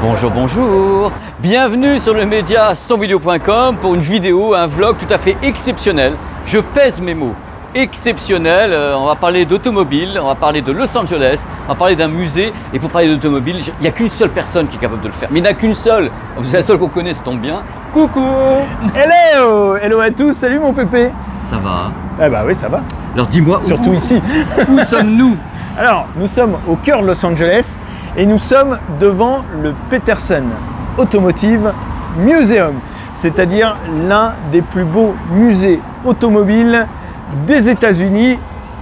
Bonjour, bonjour. Bienvenue sur le média sonvideo.com pour une vidéo, un vlog tout à fait exceptionnel. Je pèse mes mots. Exceptionnel, on va parler d'automobile, on va parler de Los Angeles, on va parler d'un musée. Et pour parler d'automobile, il n'y a qu'une seule personne qui est capable de le faire. Mais il n'y en a qu'une seule. C'est la seule qu'on connaît, ça tombe bien. Coucou. Hello. Hello à tous, salut mon pépé. Ça va hein? Ah bah oui, ça va. Alors dis-moi, surtout ici. Où sommes-nous? Alors, nous sommes au cœur de Los Angeles et nous sommes devant le Petersen Automotive Museum, c'est-à-dire l'un des plus beaux musées automobiles des États-Unis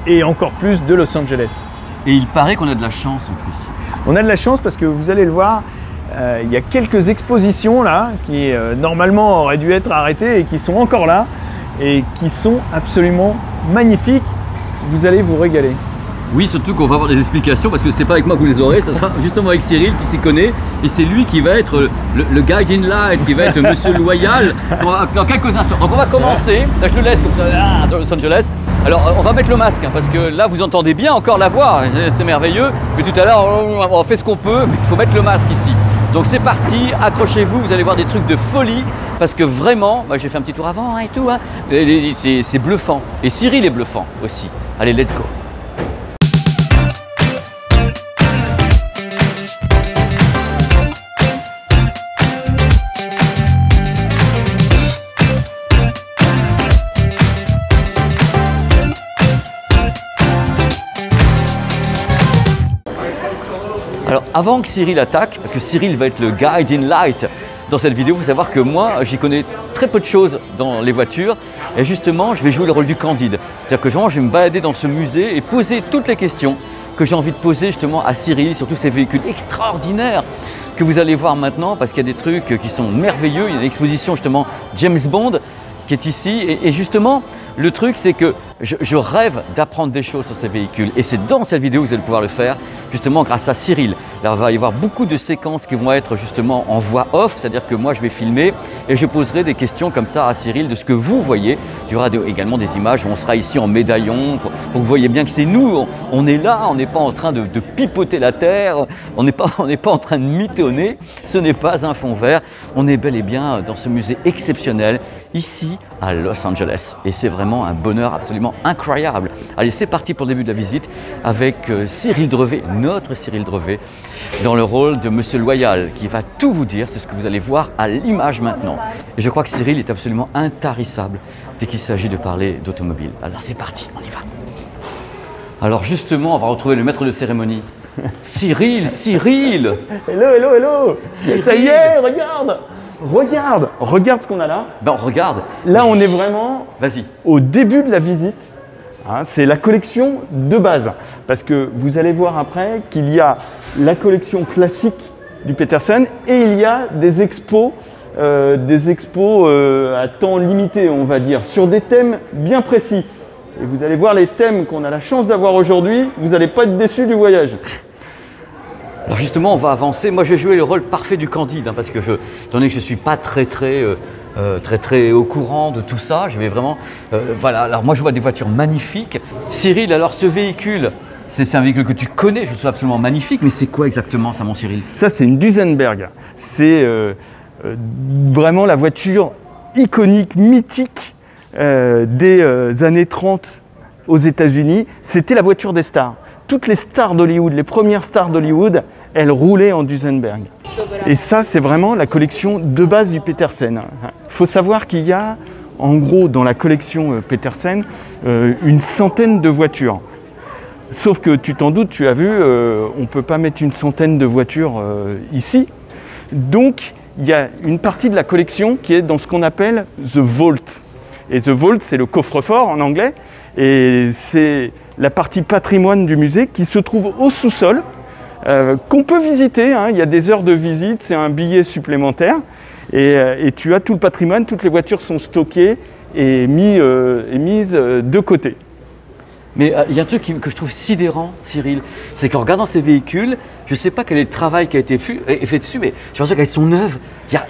et encore plus de Los Angeles. Et il paraît qu'on a de la chance en plus. On a de la chance parce que vous allez le voir, il y a quelques expositions là qui normalement auraient dû être arrêtées et qui sont encore là et qui sont absolument magnifiques. Vous allez vous régaler. Oui, surtout qu'on va avoir des explications parce que c'est pas avec moi que vous les aurez, ça sera justement avec Cyril qui s'y connaît et c'est lui qui va être le guide in light, qui va être monsieur loyal dans quelques instants. Donc on va commencer, là je le laisse comme ça, dans Los Angeles. Alors on va mettre le masque hein, parce que là vous entendez bien encore la voix, c'est merveilleux, mais tout à l'heure on fait ce qu'on peut, mais il faut mettre le masque ici. Donc c'est parti, accrochez-vous, vous allez voir des trucs de folie parce que vraiment, j'ai fait un petit tour avant hein, et tout, hein, c'est bluffant et Cyril est bluffant aussi. Allez, let's go. Alors avant que Cyril attaque, parce que Cyril va être le guide in light dans cette vidéo, il faut savoir que moi j'y connais très peu de choses dans les voitures et justement je vais jouer le rôle du candide. C'est-à-dire que je vais me balader dans ce musée et poser toutes les questions que j'ai envie de poser justement à Cyril sur tous ces véhicules extraordinaires que vous allez voir maintenant parce qu'il y a des trucs qui sont merveilleux. Il y a une exposition justement James Bond qui est ici et justement le truc c'est que je rêve d'apprendre des choses sur ces véhicules et c'est dans cette vidéo que vous allez pouvoir le faire justement grâce à Cyril. Là, il va y avoir beaucoup de séquences qui vont être justement en voix off, c'est-à-dire que moi je vais filmer et je poserai des questions comme ça à Cyril de ce que vous voyez. Il y aura également des images où on sera ici en médaillon pour que vous voyez bien que c'est nous, on est là, on n'est pas en train de pipoter la terre, on n'est pas en train de mitonner, ce n'est pas un fond vert, on est bel et bien dans ce musée exceptionnel ici à Los Angeles et c'est vraiment un bonheur absolument incroyable. Allez, c'est parti pour le début de la visite avec Cyril Drevet, notre Cyril Drevet, dans le rôle de Monsieur Loyal qui va tout vous dire, c'est ce que vous allez voir à l'image maintenant. Et je crois que Cyril est absolument intarissable dès qu'il s'agit de parler d'automobile. Alors c'est parti, on y va. Alors justement, on va retrouver le maître de cérémonie. Cyril. Hello. Cyril. Ça y est, regarde ce qu'on a là. Ben regarde. Là on est vraiment au début de la visite. Hein, c'est la collection de base. Parce que vous allez voir après qu'il y a la collection classique du Petersen et il y a des expos à temps limité, on va dire, sur des thèmes bien précis. Et vous allez voir les thèmes qu'on a la chance d'avoir aujourd'hui, vous n'allez pas être déçus du voyage. Alors justement, on va avancer. Moi, je vais jouer le rôle parfait du candide, hein, parce que étant donné que je ne suis pas très au courant de tout ça, je vais vraiment... voilà, alors moi je vois des voitures magnifiques. Cyril, alors ce véhicule, c'est un véhicule que tu connais, je trouve absolument magnifique, mais c'est quoi exactement ça mon Cyril? Ça c'est une Duesenberg, c'est vraiment la voiture iconique, mythique des années 30 aux États-Unis. C'était la voiture des stars. Toutes les stars d'Hollywood, les premières stars d'Hollywood, elles roulaient en Duesenberg. Et ça, c'est vraiment la collection de base du Petersen. Il faut savoir qu'il y a, en gros, dans la collection Petersen, une centaine de voitures. Sauf que, tu t'en doutes, tu as vu, on ne peut pas mettre une centaine de voitures ici. Donc, il y a une partie de la collection qui est dans ce qu'on appelle The Vault. Et The Vault, c'est le coffre-fort en anglais. Et c'est la partie patrimoine du musée qui se trouve au sous-sol, qu'on peut visiter, hein. Il y a des heures de visite, c'est un billet supplémentaire. Et tu as tout le patrimoine, toutes les voitures sont stockées et mises de côté. Mais il y a un truc que je trouve sidérant, Cyril, c'est qu'en regardant ces véhicules, je ne sais pas quel est le travail qui a été fait dessus, mais j'ai l'impression qu'avec son œuvre,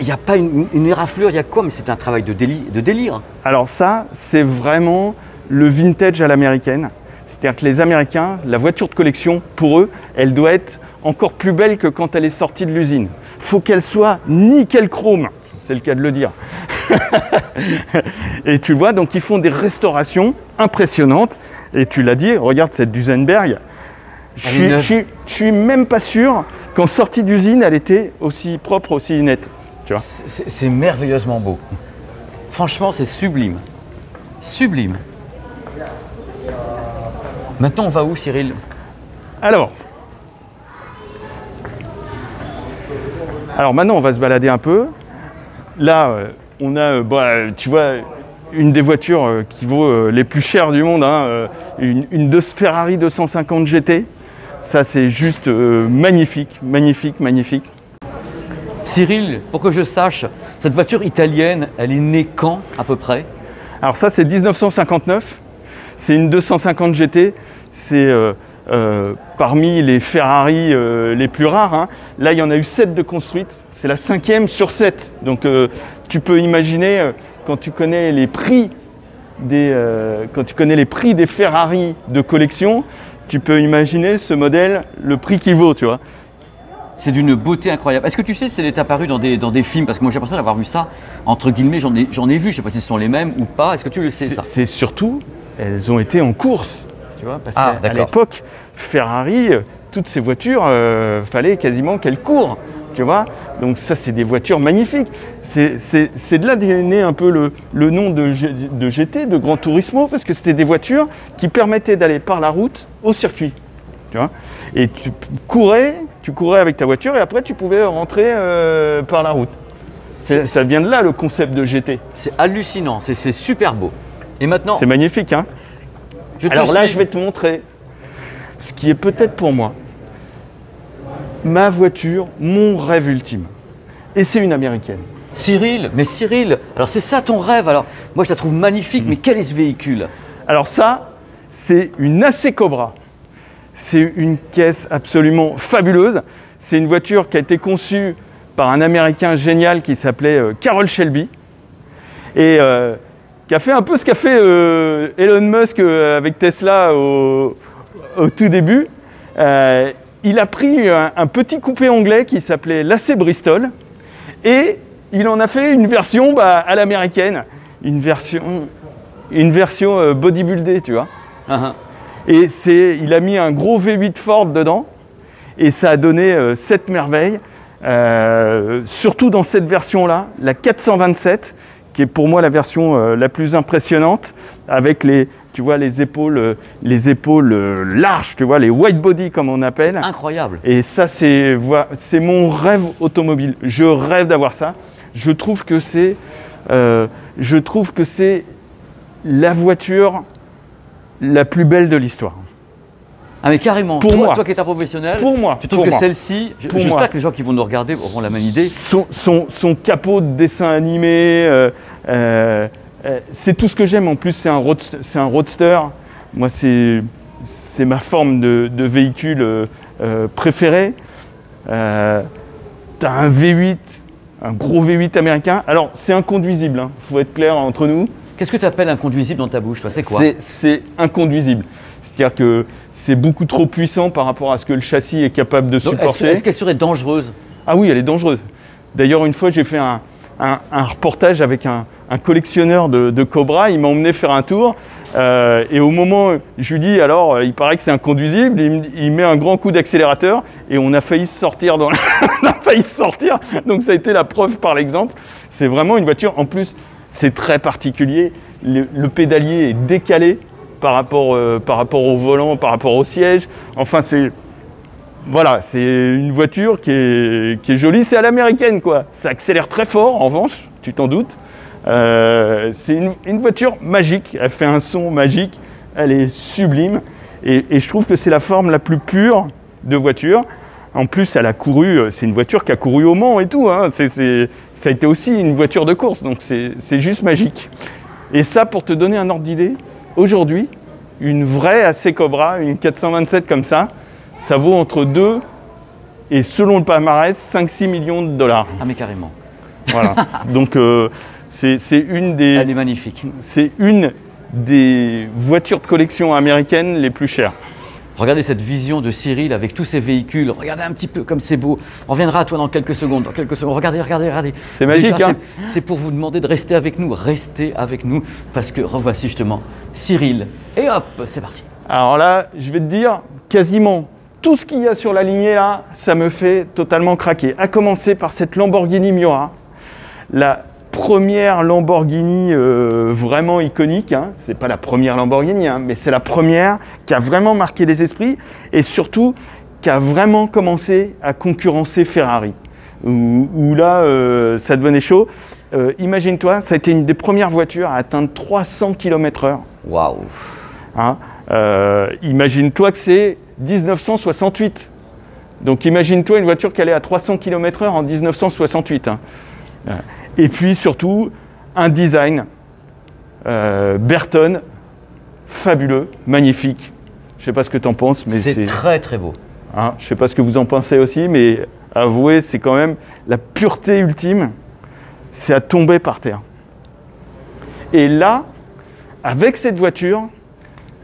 il n'y a pas une éraflure, il y a quoi? Mais c'est un travail de délire. Alors ça, c'est vraiment le vintage à l'américaine. C'est-à-dire que les Américains, la voiture de collection, pour eux, elle doit être encore plus belle que quand elle est sortie de l'usine. faut qu'elle soit nickel chrome. C'est le cas de le dire. Et tu vois, donc ils font des restaurations impressionnantes. Et tu l'as dit, regarde cette Duesenberg. Je suis même pas sûr qu'en sortie d'usine, elle était aussi propre, aussi nette. Tu vois. C'est merveilleusement beau. Franchement, c'est sublime. Sublime. Maintenant, on va où, Cyril? Alors maintenant, on va se balader un peu. Là, on a, tu vois, une des voitures qui vaut les plus chères du monde, hein, une Ferrari 250 GT. Ça, c'est juste magnifique, magnifique, magnifique. Cyril, pour que je sache, cette voiture italienne, elle est née quand, à peu près? Alors ça, c'est 1959. C'est une 250 GT. C'est parmi les Ferrari les plus rares. Hein. Là, il y en a eu 7 de construites. C'est la 5e sur 7. Donc, tu peux imaginer, quand tu connais les prix des Ferrari de collection, tu peux imaginer ce modèle, le prix qu'il vaut, tu vois. C'est d'une beauté incroyable. Est-ce que tu sais si elle est apparue dans des films? Parce que moi j'ai l'impression d'avoir vu ça, entre guillemets, j'en ai vu, je ne sais pas si ce sont les mêmes ou pas. Est-ce que tu le sais ça? C'est surtout, elles ont été en course, tu vois, parce qu'à l'époque, Ferrari, toutes ces voitures, fallait quasiment qu'elles courent, tu vois. Donc ça, c'est des voitures magnifiques. C'est de là qu'est né un peu le nom de GT, de Gran Turismo, parce que c'était des voitures qui permettaient d'aller par la route au circuit. Tu vois, et tu courais avec ta voiture et après tu pouvais rentrer par la route. Ça vient de là le concept de GT. C'est hallucinant, c'est super beau. Et maintenant, c'est magnifique, hein. Alors là, je vais te montrer ce qui est peut-être pour moi ma voiture, mon rêve ultime. Et c'est une américaine. Cyril, alors c'est ça ton rêve. Alors moi je la trouve magnifique, mais quel est ce véhicule? Alors ça, c'est une AC Cobra. C'est une caisse absolument fabuleuse. C'est une voiture qui a été conçue par un Américain génial qui s'appelait Carroll Shelby et qui a fait un peu ce qu'a fait Elon Musk avec Tesla au tout début. Il a pris un petit coupé anglais qui s'appelait l'AC Bristol et il en a fait une version à l'américaine, une version bodybuildée, tu vois. Et il a mis un gros V8 Ford dedans et ça a donné cette merveille, surtout dans cette version-là, la 427, qui est pour moi la version la plus impressionnante, avec les épaules larges, tu vois, les wide body comme on appelle. Incroyable. Et ça, c'est mon rêve automobile. Je rêve d'avoir ça. Je trouve que c'est la voiture la plus belle de l'histoire. Ah mais carrément, toi qui es un professionnel, tu trouves que celle-ci, j'espère que les gens qui vont nous regarder auront la même idée. Son capot de dessin animé, c'est tout ce que j'aime. En plus, c'est un roadster. Moi, c'est ma forme de véhicule préférée. T'as un V8, un gros V8 américain. Alors, c'est inconduisible, hein. Faut être clair entre nous. Qu'est-ce que tu appelles inconduisible dans ta bouche, toi? C'est quoi? C'est inconduisible. C'est-à-dire que c'est beaucoup trop puissant par rapport à ce que le châssis est capable de supporter. Est-ce qu'elle serait dangereuse? Ah oui, elle est dangereuse. D'ailleurs, une fois, j'ai fait un reportage avec un collectionneur de Cobra. Il m'a emmené faire un tour. Et au moment, je lui dis, alors, il paraît que c'est inconduisible. Il met un grand coup d'accélérateur et on a failli sortir. On a failli sortir. Donc, ça a été la preuve par l'exemple. C'est vraiment une voiture. En plus, c'est très particulier. Le pédalier est décalé par rapport au volant, par rapport au siège. Enfin, c'est une voiture qui est jolie. C'est à l'américaine, quoi. Ça accélère très fort, en revanche, tu t'en doutes. C'est une voiture magique. Elle fait un son magique. Elle est sublime. Et je trouve que c'est la forme la plus pure de voiture. En plus, elle a couru. C'est une voiture qui a couru au Mans et tout, hein. Ça a été aussi une voiture de course. Donc, c'est juste magique. Et ça, pour te donner un ordre d'idée, aujourd'hui, une vraie AC Cobra, une 427 comme ça vaut entre 2 et, selon le palmarès, 5-6 millions de dollars. Ah mais carrément. Voilà. Donc, c'est une des... Elle est magnifique. C'est une des voitures de collection américaines les plus chères. Regardez cette vision de Cyril avec tous ses véhicules. Regardez un petit peu comme c'est beau. On reviendra à toi dans quelques secondes. Regardez, regardez, regardez. C'est magique, déjà, hein. C'est pour vous demander de rester avec nous. Restez avec nous parce que revoici justement Cyril. Et hop, c'est parti. Alors là, je vais te dire, quasiment tout ce qu'il y a sur la lignée là, ça me fait totalement craquer. À commencer par cette Lamborghini Miura. La première Lamborghini vraiment iconique, hein. C'est pas la première Lamborghini, hein, mais c'est la première qui a vraiment marqué les esprits et surtout qui a vraiment commencé à concurrencer Ferrari. Où là, ça devenait chaud. Imagine-toi, ça a été une des premières voitures à atteindre 300 km/h. Waouh! Hein, imagine-toi que c'est 1968. Donc imagine-toi une voiture qui allait à 300 km/h en 1968. Hein. Et puis surtout, un design Berton, fabuleux, magnifique. Je ne sais pas ce que tu en penses, mais c'est très très beau. Hein, je ne sais pas ce que vous en pensez aussi, mais avouez, c'est quand même la pureté ultime. C'est à tomber par terre. Et là, avec cette voiture,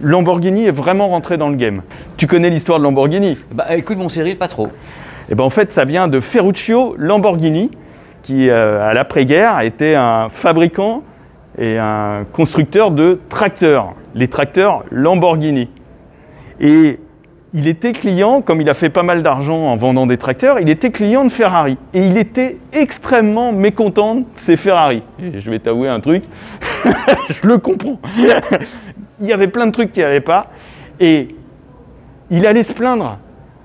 Lamborghini est vraiment rentré dans le game. Tu connais l'histoire de Lamborghini? Bah écoute mon Cyril, pas trop. Et ben en fait, ça vient de Ferruccio Lamborghini, qui à l'après-guerre était un fabricant et un constructeur de tracteurs, les tracteurs Lamborghini. Et il était client, comme il a fait pas mal d'argent en vendant des tracteurs, il était client de Ferrari. Et il était extrêmement mécontent de ces Ferrari. Et je vais t'avouer un truc, je le comprends. Il y avait plein de trucs qu'il n'y avait pas. Et il allait se plaindre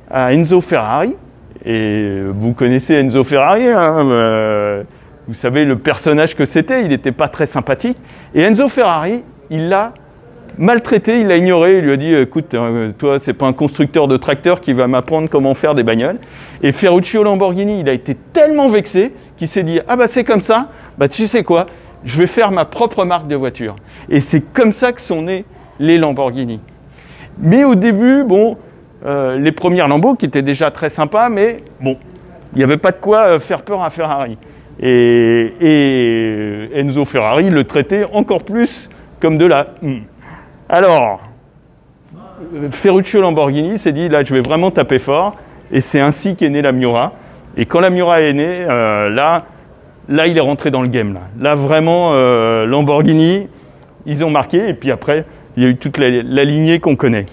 à Enzo Ferrari. Et vous connaissez Enzo Ferrari, hein, vous savez le personnage que c'était, il n'était pas très sympathique. Et Enzo Ferrari, il l'a maltraité, il l'a ignoré, il lui a dit « Écoute, toi, c'est pas un constructeur de tracteurs qui va m'apprendre comment faire des bagnoles. » Et Ferruccio Lamborghini, il a été tellement vexé qu'il s'est dit « Ah bah c'est comme ça, bah tu sais quoi, je vais faire ma propre marque de voiture. » Et c'est comme ça que sont nés les Lamborghini. Mais au début, bon, les premières Lambo qui étaient déjà très sympas, mais bon, il n'y avait pas de quoi faire peur à Ferrari. Et Enzo Ferrari le traitait encore plus comme de la... Alors, Ferruccio Lamborghini s'est dit, là, je vais vraiment taper fort. Et c'est ainsi qu'est née la Miura. Et quand la Miura est née, là, il est rentré dans le game. Là vraiment, Lamborghini, ils ont marqué. Et puis après, il y a eu toute la lignée qu'on connaît.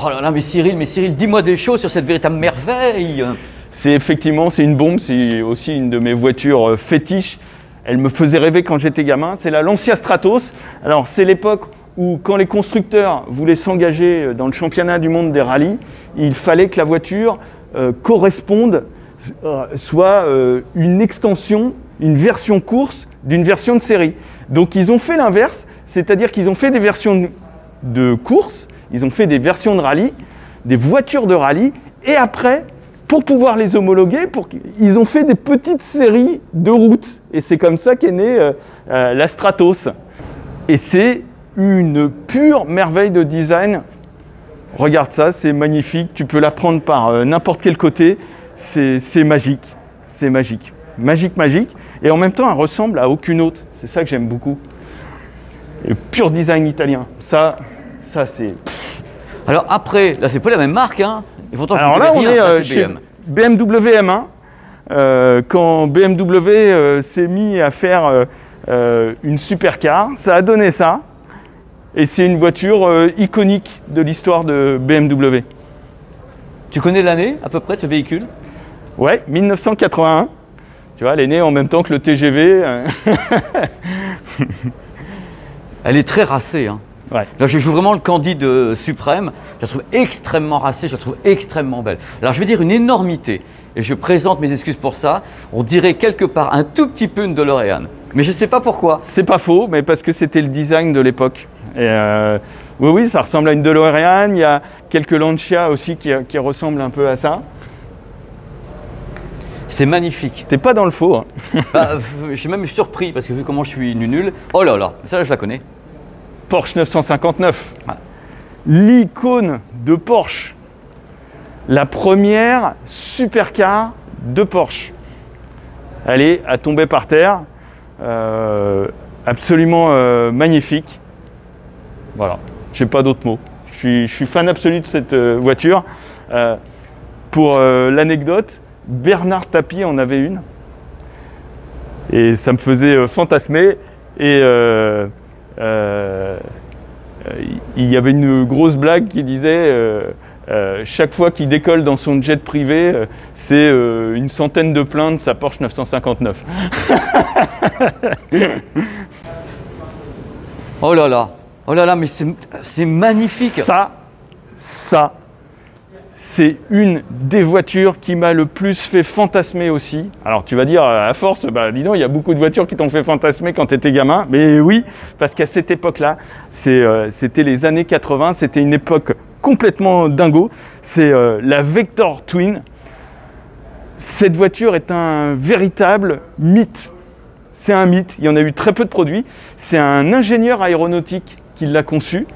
Oh là là, mais Cyril, dis-moi des choses sur cette véritable merveille. C'est effectivement, c'est une bombe, c'est aussi une de mes voitures fétiches. Elle me faisait rêver quand j'étais gamin. C'est la Lancia Stratos. Alors, c'est l'époque où, quand les constructeurs voulaient s'engager dans le championnat du monde des rallyes, il fallait que la voiture corresponde, soit une extension, une version course d'une version de série. Donc, ils ont fait l'inverse, c'est-à-dire qu'ils ont fait des versions de course, ils ont fait des versions de rallye, des voitures de rallye, et après, pour pouvoir les homologuer, ils ont fait des petites séries de routes. Et c'est comme ça qu'est née la Stratos. Et c'est une pure merveille de design. Regarde ça, c'est magnifique. Tu peux la prendre par n'importe quel côté. C'est magique. C'est magique. Magique, magique. Et en même temps, elle ressemble à aucune autre. C'est ça que j'aime beaucoup. Et pur design italien. Ça c'est... Alors après, là, c'est pas la même marque, hein. Et pourtant, alors là, on est chez BMW M1. Quand BMW s'est mis à faire une supercar, ça a donné ça. Et c'est une voiture iconique de l'histoire de BMW. Tu connais l'année à peu près de ce véhicule? Ouais, 1981. Tu vois, elle est née en même temps que le TGV. Elle est très racée, hein. Ouais. Là, je joue vraiment le Candide suprême. Je la trouve extrêmement racée, je la trouve extrêmement belle. Alors, je vais dire une énormité, et je présente mes excuses pour ça. On dirait quelque part un tout petit peu une DeLorean, mais je ne sais pas pourquoi. C'est pas faux, mais parce que c'était le design de l'époque. Oui, ça ressemble à une DeLorean. Il y a quelques Lancia aussi qui ressemblent un peu à ça. C'est magnifique. T'es pas dans le faux. Hein. Bah, je suis même surpris parce que vu comment je suis nul. Oh là là, ça là, je la connais. Porsche 959, ouais. L'icône de Porsche, la première supercar de Porsche. Elle est à tomber par terre, absolument magnifique. Voilà, j'ai pas d'autres mots. Je suis fan absolu de cette voiture. Pour l'anecdote, Bernard Tapie en avait une. Et ça me faisait fantasmer. Et il y avait une grosse blague qui disait chaque fois qu'il décolle dans son jet privé, c'est une centaine de plaintes, sa Porsche 959. Oh là là, mais c'est magnifique. Ça, c'est une des voitures qui m'a le plus fait fantasmer aussi. Alors tu vas dire, à force, bah dis donc, il y a beaucoup de voitures qui t'ont fait fantasmer quand tu étais gamin. Mais oui, parce qu'à cette époque-là, c'était les années 80, c'était une époque complètement dingo. C'est la Vector Twin. Cette voiture est un véritable mythe. C'est un mythe, il y en a eu très peu de produits. C'est un ingénieur aéronautique qui l'a conçu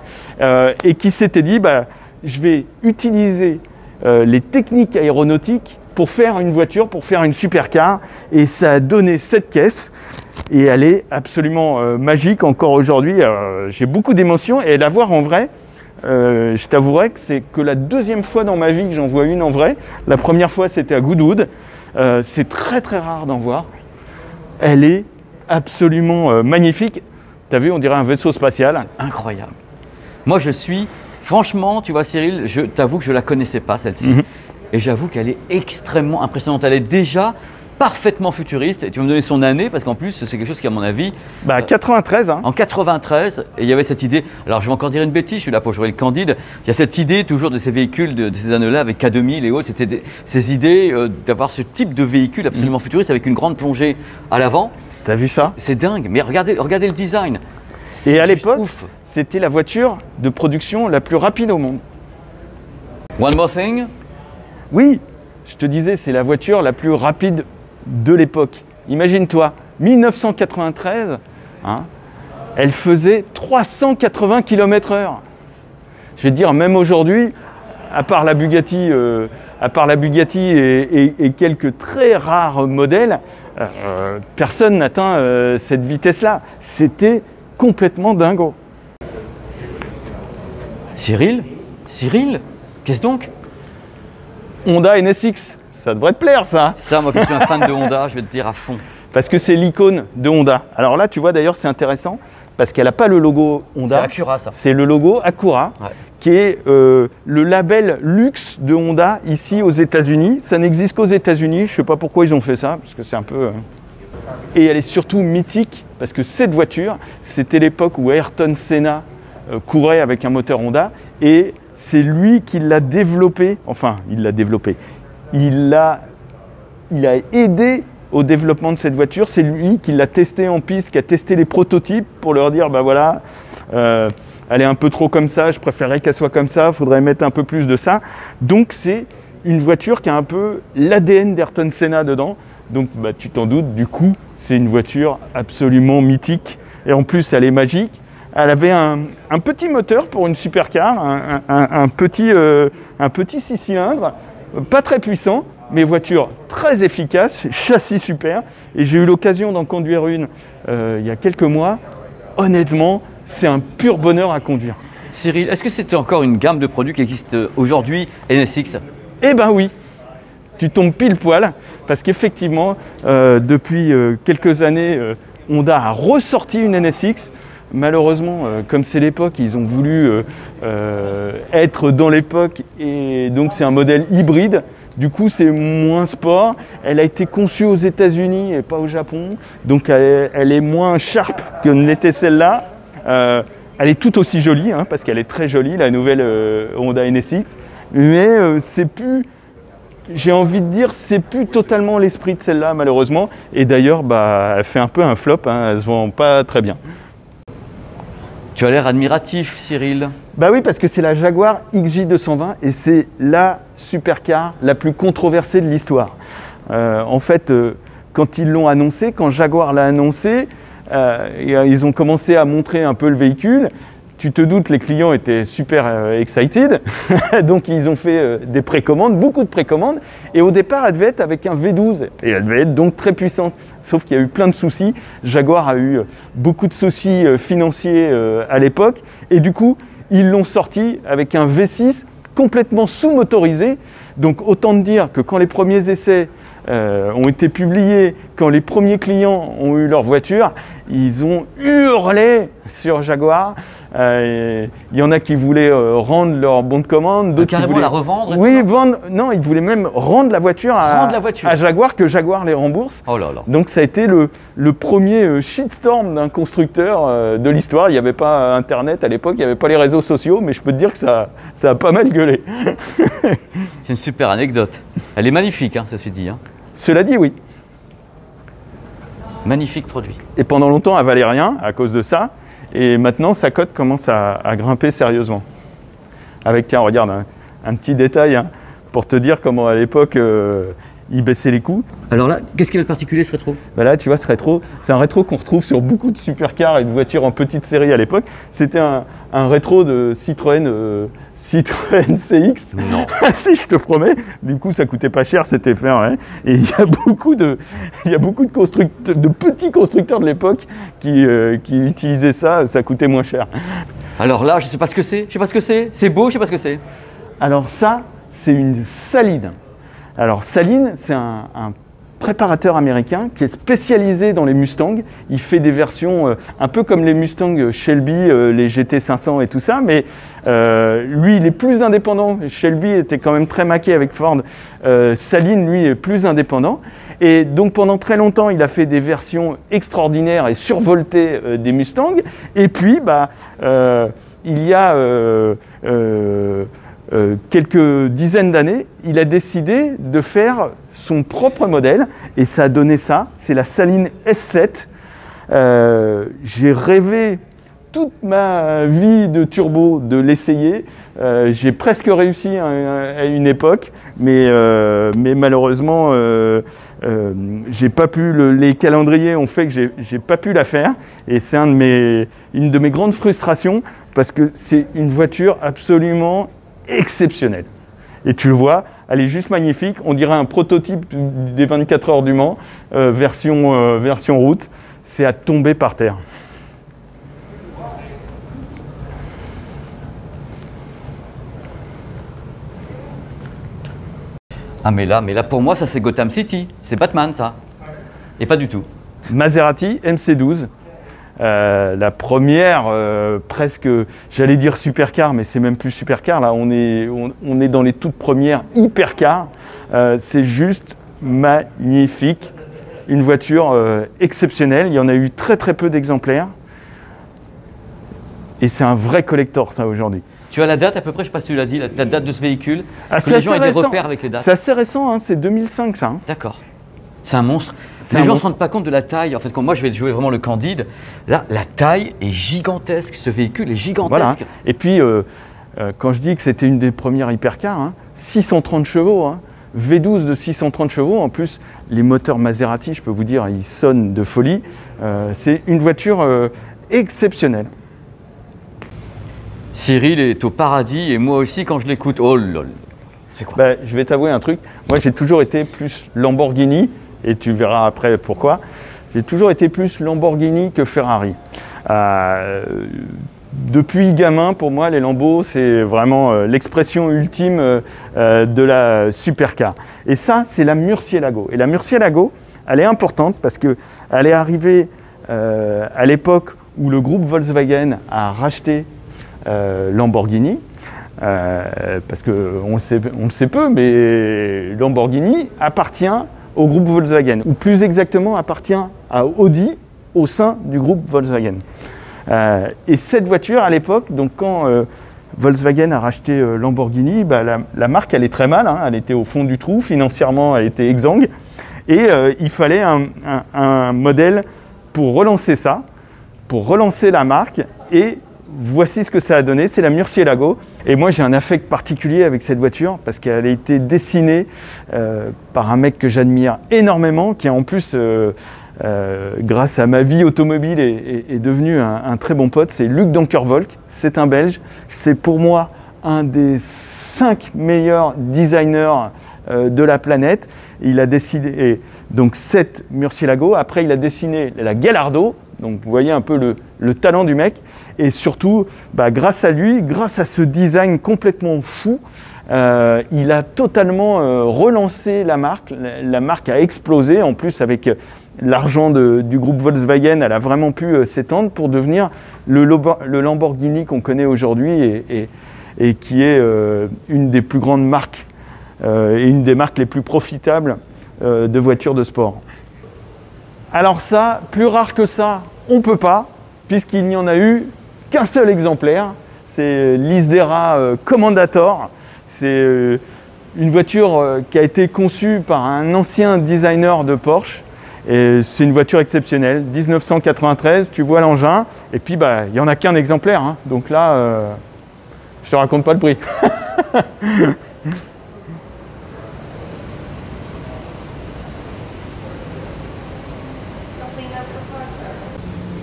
et qui s'était dit, bah, je vais utiliser les techniques aéronautiques pour faire une voiture, pour faire une supercar. Et ça a donné cette caisse. Et elle est absolument magique encore aujourd'hui. J'ai beaucoup d'émotions et la voir en vrai, je t'avouerai que c'est que la deuxième fois dans ma vie que j'en vois une en vrai. La première fois, c'était à Goodwood. C'est très très rare d'en voir. Elle est absolument magnifique. Tu as vu, on dirait un vaisseau spatial. C'est incroyable. Moi, franchement, tu vois Cyril, je t'avoue que je ne la connaissais pas celle-ci. Et j'avoue qu'elle est extrêmement impressionnante. Elle est déjà parfaitement futuriste. Et tu vas me donner son année parce qu'en plus, c'est quelque chose qui, à mon avis… 93. Hein. En 93, et il y avait cette idée… Alors, je vais encore dire une bêtise, je suis là pour jouer le candide. Il y a cette idée toujours de ces véhicules de ces années-là avec K2000 et autres. C'était ces idées d'avoir ce type de véhicule absolument futuriste avec une grande plongée à l'avant. T'as vu ça? C'est dingue. Mais regardez le design. Et à l'époque, c'était la voiture de production la plus rapide au monde. One more thing. Oui, je te disais, c'est la voiture la plus rapide de l'époque. Imagine-toi, 1993, hein, elle faisait 380 km/h. Je vais te dire, même aujourd'hui, à part la Bugatti et quelques très rares modèles, personne n'atteint cette vitesse-là. C'était complètement dingo. Cyril, qu'est-ce donc? Honda NSX, ça devrait te plaire ça. Ça, moi qui suis un fan de Honda, je vais te dire à fond. Parce que c'est l'icône de Honda. Alors là, tu vois d'ailleurs, c'est intéressant parce qu'elle n'a pas le logo Honda. C'est Acura ça. C'est le logo Acura, qui est le label luxe de Honda ici aux États-Unis. Ça n'existe qu'aux États-Unis. Je ne sais pas pourquoi ils ont fait ça, parce que c'est un peu… Et elle est surtout mythique parce que cette voiture, c'était l'époque où Ayrton Senna courait avec un moteur Honda et c'est lui qui l'a développé. Enfin, il l'a développé. Il a aidé au développement de cette voiture. C'est lui qui l'a testé en piste, qui a testé les prototypes pour leur dire, bah voilà, elle est un peu trop comme ça, je préférerais qu'elle soit comme ça, il faudrait mettre un peu plus de ça. Donc c'est une voiture qui a un peu l'ADN d'Ayrton Senna dedans. Donc bah, tu t'en doutes, du coup, c'est une voiture absolument mythique. Et en plus, elle est magique. Elle avait un petit moteur pour une supercar, un petit 6 cylindres, pas très puissant, mais voiture très efficace, châssis super. Et j'ai eu l'occasion d'en conduire une il y a quelques mois. Honnêtement, c'est un pur bonheur à conduire. Cyril, est-ce que c'est encore une gamme de produits qui existe aujourd'hui, NSX? Eh ben oui, tu tombes pile poil, parce qu'effectivement, depuis quelques années, Honda a ressorti une NSX. Malheureusement, comme c'est l'époque, ils ont voulu être dans l'époque et donc c'est un modèle hybride. Du coup, c'est moins sport. Elle a été conçue aux États-Unis et pas au Japon. Donc, elle est moins sharp que ne l'était celle-là. Elle est tout aussi jolie, hein, parce qu'elle est très jolie, la nouvelle Honda NSX. Mais c'est plus, j'ai envie de dire, c'est plus totalement l'esprit de celle-là, malheureusement. Et d'ailleurs, bah, elle fait un peu un flop, hein, elle se vend pas très bien. Tu as l'air admiratif, Cyril. Bah oui, parce que c'est la Jaguar XJ220 et c'est la supercar la plus controversée de l'histoire. En fait, quand ils l'ont annoncé, quand Jaguar l'a annoncé, ils ont commencé à montrer un peu le véhicule. Tu te doutes, les clients étaient super excited, donc ils ont fait des précommandes, beaucoup de précommandes. Et au départ, elle devait être avec un V12 et elle devait être donc très puissante. Sauf qu'il y a eu plein de soucis. Jaguar a eu beaucoup de soucis financiers à l'époque. Et du coup, ils l'ont sorti avec un V6 complètement sous-motorisé. Donc autant dire que quand les premiers essais ont été publiés, quand les premiers clients ont eu leur voiture, ils ont hurlé sur Jaguar. Il y en a qui voulaient rendre leur bon de commande, d'autres qui carrément voulaient la revendre. Oui, vendre. Non, ils voulaient même rendre la voiture à Jaguar, que Jaguar les rembourse. Oh là là. Donc ça a été le premier shitstorm d'un constructeur de l'histoire. Il n'y avait pas Internet à l'époque, il n'y avait pas les réseaux sociaux, mais je peux te dire que ça a pas mal gueulé. C'est une super anecdote. Elle est magnifique, hein, ceci dit. Hein. Cela dit, oui. Magnifique produit. Et pendant longtemps, elle valait rien à cause de ça. Et maintenant, sa cote commence à grimper sérieusement. Avec, tiens, regarde, un petit détail hein, pour te dire comment à l'époque, il baissait les coûts. Alors là, qu'est-ce qu'il a de particulier ce rétro? Ben là, tu vois, ce rétro, c'est un rétro qu'on retrouve sur beaucoup de supercars et de voitures en petite série à l'époque. C'était un rétro de Citroën CX. Non. Si, je te promets. Du coup, ça coûtait pas cher, c'était fait. Ouais. Et il y a beaucoup de petits constructeurs de l'époque qui utilisaient ça. Ça coûtait moins cher. Alors là, je sais pas ce que c'est. Je sais pas ce que c'est. C'est beau, je sais pas ce que c'est. Alors ça, c'est une Saline. Alors Saline, c'est un préparateur américain qui est spécialisé dans les Mustangs. Il fait des versions un peu comme les Mustangs Shelby, les GT500 et tout ça, mais lui, il est plus indépendant. Shelby était quand même très maqué avec Ford. Saline, lui, est plus indépendant. Et donc pendant très longtemps, il a fait des versions extraordinaires et survoltées des Mustangs. Et puis, il y a quelques dizaines d'années, il a décidé de faire son propre modèle et ça a donné ça, c'est la Saline S7. J'ai rêvé toute ma vie de turbo de l'essayer. J'ai presque réussi à une époque, mais malheureusement, j'ai pas pu. Les calendriers ont fait que j'ai pas pu la faire et c'est une de mes grandes frustrations parce que c'est une voiture absolument exceptionnelle. Et tu le vois, elle est juste magnifique. On dirait un prototype des 24 heures du Mans, version route. C'est à tomber par terre. Ah mais là pour moi ça c'est Gotham City, c'est Batman ça. Et pas du tout. Maserati MC12. La première, presque, j'allais dire supercar, mais c'est même plus supercar. Là, on est dans les toutes premières hypercars. C'est juste magnifique. Une voiture exceptionnelle. Il y en a eu très très peu d'exemplaires. Et c'est un vrai collector, ça, aujourd'hui. Tu as la date à peu près, je ne sais pas si tu l'as dit, la date de ce véhicule. Que les gens aient des repères avec les dates. C'est assez récent, hein, c'est 2005 ça. Hein. D'accord. C'est un monstre. Les gens ne se rendent pas compte de la taille. En fait, quand moi je vais jouer vraiment le Candide, là, la taille est gigantesque. Ce véhicule est gigantesque. Voilà. Et puis, quand je dis que c'était une des premières hypercars, hein, 630 chevaux, hein, V12 de 630 chevaux. En plus, les moteurs Maserati, je peux vous dire, ils sonnent de folie. C'est une voiture exceptionnelle. Cyril est au paradis et moi aussi quand je l'écoute. Oh là là. C'est quoi? Je vais t'avouer un truc. Moi, j'ai toujours été plus Lamborghini. Et tu verras après pourquoi. J'ai toujours été plus Lamborghini que Ferrari. Depuis gamin, pour moi, les Lambeaux, c'est vraiment l'expression ultime de la supercar. Et ça, c'est la Murcielago. Et la Murcielago, elle est importante parce qu'elle est arrivée à l'époque où le groupe Volkswagen a racheté Lamborghini. Parce qu'on le sait peu, mais Lamborghini appartient au groupe Volkswagen, ou plus exactement appartient à Audi au sein du groupe Volkswagen. Et cette voiture, à l'époque, donc quand Volkswagen a racheté Lamborghini, la marque, elle est très mal, hein, elle était au fond du trou, financièrement, elle était exsangue, et il fallait un modèle pour relancer ça, pour relancer la marque, et voici ce que ça a donné, c'est la Murcielago. Et moi, j'ai un affect particulier avec cette voiture parce qu'elle a été dessinée par un mec que j'admire énormément, qui en plus, grâce à ma vie automobile, est devenu un très bon pote. C'est Luc Donkervolk, c'est un Belge. C'est pour moi un des 5 meilleurs designers de la planète. Il a décidé, donc cette Murcielago, après il a dessiné la Gallardo. Donc vous voyez un peu le talent du mec. Et surtout, grâce à lui, grâce à ce design complètement fou, il a totalement relancé la marque. La marque a explosé. En plus, avec l'argent du groupe Volkswagen, elle a vraiment pu s'étendre pour devenir le Lamborghini qu'on connaît aujourd'hui et qui est une des plus grandes marques et une des marques les plus profitables de voitures de sport. Alors ça, plus rare que ça, on ne peut pas, puisqu'il n'y en a eu qu'un seul exemplaire. C'est l'Isdera Commendator. C'est une voiture qui a été conçue par un ancien designer de Porsche. Et c'est une voiture exceptionnelle, 1993, tu vois l'engin. Et puis, il n'y en a qu'un exemplaire. Hein. Donc là, je ne te raconte pas le prix.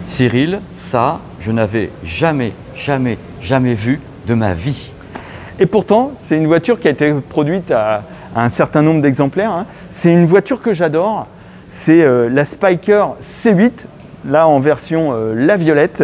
Cyril, ça, je n'avais jamais vu de ma vie. Et pourtant, c'est une voiture qui a été produite à un certain nombre d'exemplaires. Hein. C'est une voiture que j'adore. C'est la Spyker C8, là en version la violette.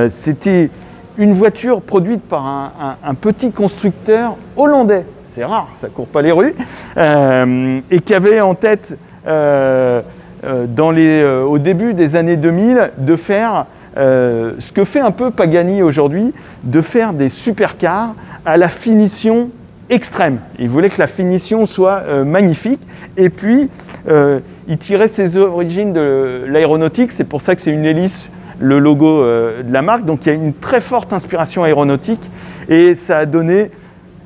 C'était une voiture produite par un petit constructeur hollandais. C'est rare, ça ne court pas les rues. Et qui avait en tête, au début des années 2000, de faire ce que fait un peu Pagani aujourd'hui, de faire des supercars à la finition extrême. Il voulait que la finition soit magnifique. Et puis, il tirait ses origines de l'aéronautique. C'est pour ça que c'est une hélice, le logo de la marque. Donc, il y a une très forte inspiration aéronautique. Et ça a donné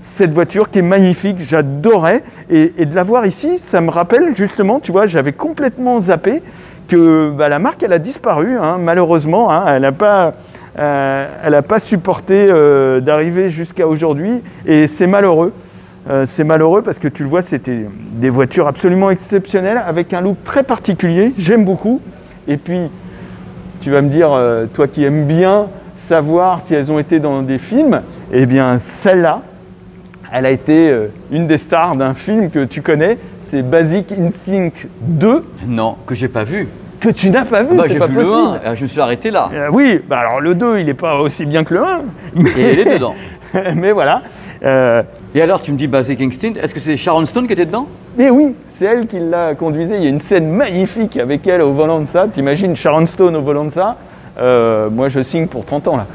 cette voiture qui est magnifique. J'adorais. Et de la voir ici, ça me rappelle justement, tu vois, j'avais complètement zappé que la marque, elle a disparu, hein, malheureusement. Hein, elle n'a pas supporté d'arriver jusqu'à aujourd'hui. Et c'est malheureux. C'est malheureux parce que tu le vois, c'était des voitures absolument exceptionnelles avec un look très particulier. J'aime beaucoup. Et puis, tu vas me dire, toi qui aimes bien savoir si elles ont été dans des films, eh bien, celle-là, elle a été une des stars d'un film que tu connais. C'est Basic Instinct 2. Non, que j'ai pas vu. Que tu n'as pas vu, c'est pas possible. Le 1, je me suis arrêté là. Oui, alors le 2, il n'est pas aussi bien que le 1. Et il est dedans. Mais voilà. Et alors, tu me dis Basic Instinct, est-ce que c'est Sharon Stone qui était dedans? Mais oui, c'est elle qui l'a conduisait. Il y a une scène magnifique avec elle au volant de ça. T'imagines Sharon Stone au volant de ça? Moi, je signe pour 30 ans là.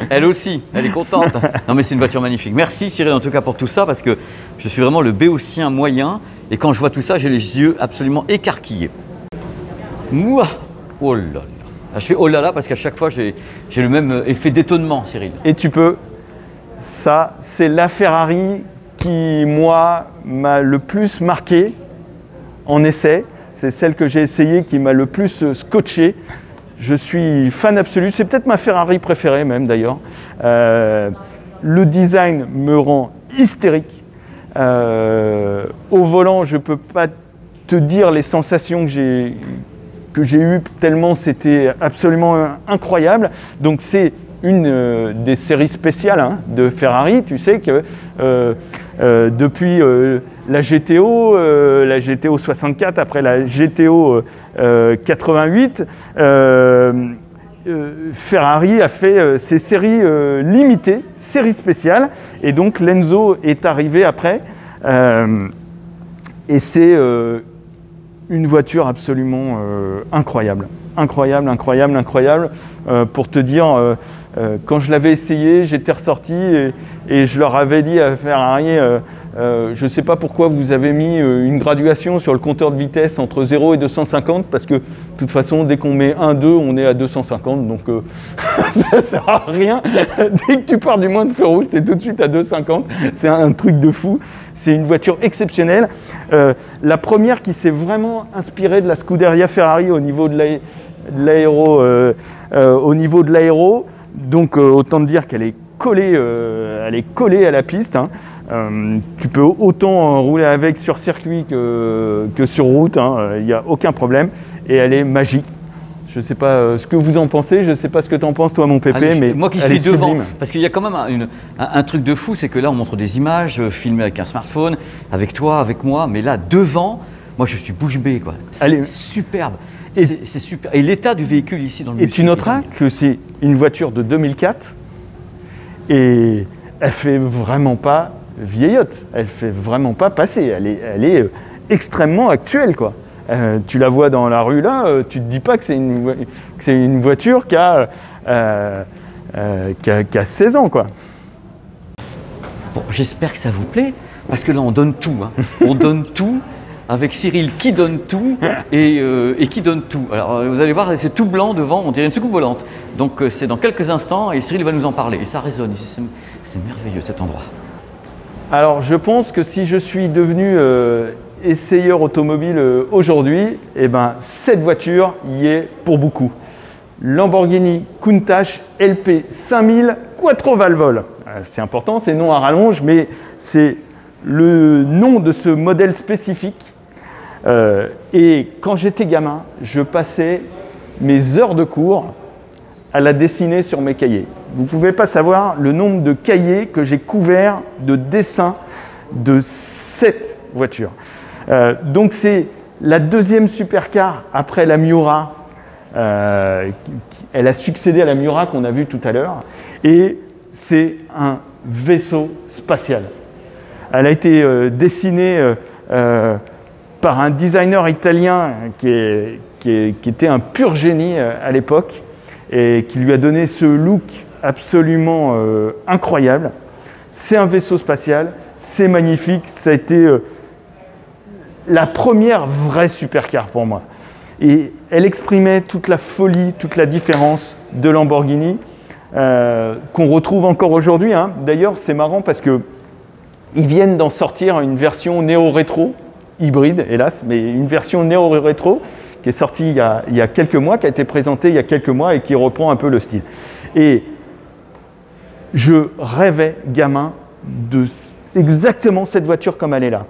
Elle aussi, elle est contente. Non, mais c'est une voiture magnifique. Merci Cyril en tout cas pour tout ça parce que je suis vraiment le béotien moyen et quand je vois tout ça, j'ai les yeux absolument écarquillés. Mouah. Oh là là. Je fais oh là là parce qu'à chaque fois, j'ai le même effet d'étonnement, Cyril. Et tu peux. Ça, c'est la Ferrari qui, moi, m'a le plus marqué en essai. C'est celle que j'ai essayée qui m'a le plus scotché. Je suis fan absolu. C'est peut-être ma Ferrari préférée même d'ailleurs. Le design me rend hystérique. Au volant, je ne peux pas te dire les sensations que j'ai eues tellement c'était absolument incroyable. Donc c'est une des séries spéciales hein, de Ferrari. Tu sais que depuis la GTO 64, après la GTO 88, Ferrari a fait ses séries limitées, séries spéciales. Et donc l'Enzo est arrivé après. Et c'est une voiture absolument incroyable. Incroyable. Pour te dire, quand je l'avais essayé, j'étais ressorti et je leur avais dit à Ferrari, je ne sais pas pourquoi vous avez mis une graduation sur le compteur de vitesse entre 0 et 250, parce que de toute façon, dès qu'on met 1, 2, on est à 250, donc ça ne sert à rien. Dès que tu pars du moins de feu rouge, tu es tout de suite à 250. C'est un truc de fou. C'est une voiture exceptionnelle. La première qui s'est vraiment inspirée de la Scuderia Ferrari au niveau de l'aéro. Donc autant te dire qu'elle est collée à la piste. Hein. Tu peux autant rouler avec sur circuit que sur route. Il n'y a aucun problème. Et elle est magique. Je ne sais pas ce que vous en pensez. Je ne sais pas ce que tu en penses, toi, mon pépé. Allez, mais moi qui elle suis est devant, sublime. parce qu'il y a quand même un truc de fou, c'est que là, on montre des images filmées avec un smartphone, avec toi, avec moi. Mais là, devant, moi, je suis bouche bée, quoi. C'est superbe. C'est super. Et l'état du véhicule ici dans le bus. Et tu noteras que c'est une voiture de 2004 et elle fait vraiment pas vieillotte, elle fait vraiment pas passée, elle est extrêmement actuelle, quoi. Tu la vois dans la rue là, tu te dis pas que c'est une voiture qui a 16 ans, quoi. Bon, j'espère que ça vous plaît, parce que là on donne tout, hein. On donne tout avec Cyril qui donne tout et qui donne tout. Alors vous allez voir, c'est tout blanc devant, on dirait une soucoupe volante. Donc c'est dans quelques instants et Cyril va nous en parler. Et ça résonne ici, c'est merveilleux cet endroit. Alors je pense que si je suis devenu essayeur automobile aujourd'hui, eh ben, cette voiture y est pour beaucoup. Lamborghini Countach LP 5000 Quattro Valvole. C'est important, c'est nom à rallonge, mais c'est le nom de ce modèle spécifique. Et quand j'étais gamin, je passais mes heures de cours à la dessiner sur mes cahiers. Vous ne pouvez pas savoir le nombre de cahiers que j'ai couverts de dessins de cette voiture. Donc c'est la deuxième supercar après la Miura. Elle a succédé à la Miura qu'on a vue tout à l'heure. Et c'est un vaisseau spatial. Elle a été dessinée par un designer italien qui était un pur génie à l'époque et qui lui a donné ce look absolument incroyable. C'est un vaisseau spatial, c'est magnifique, ça a été la première vraie supercar pour moi. Et elle exprimait toute la folie, toute la différence de Lamborghini qu'on retrouve encore aujourd'hui, hein. D'ailleurs, c'est marrant parce que ils viennent d'en sortir une version néo-rétro, hybride hélas, mais une version néo-rétro qui est sortie il y a quelques mois, qui a été présentée il y a quelques mois et qui reprend un peu le style. Et je rêvais, gamin, de exactement cette voiture comme elle est là.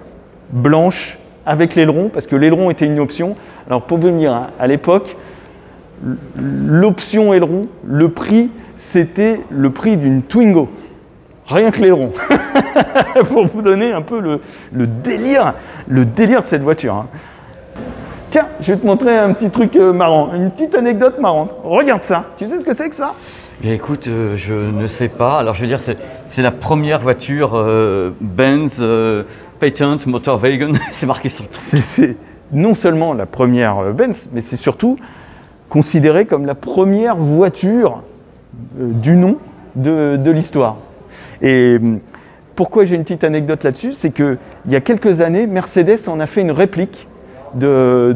Blanche, avec l'aileron, parce que l'aileron était une option. Alors pour vous dire, hein, à l'époque, l'option aileron, le prix, c'était le prix d'une Twingo. Rien que l'aileron. Pour vous donner un peu le délire de cette voiture, hein. Tiens, je vais te montrer un petit truc marrant, une petite anecdote marrante. Regarde ça. Tu sais ce que c'est que ça? Bien, écoute, je ne sais pas. Alors je veux dire, c'est la première voiture Benz Patent Motor Wagon. C'est marqué sur le truc. C'est non seulement la première Benz, mais c'est surtout considéré comme la première voiture du nom de l'histoire. Et pourquoi j'ai une petite anecdote là-dessus, c'est qu'il y a quelques années, Mercedes en a fait une réplique de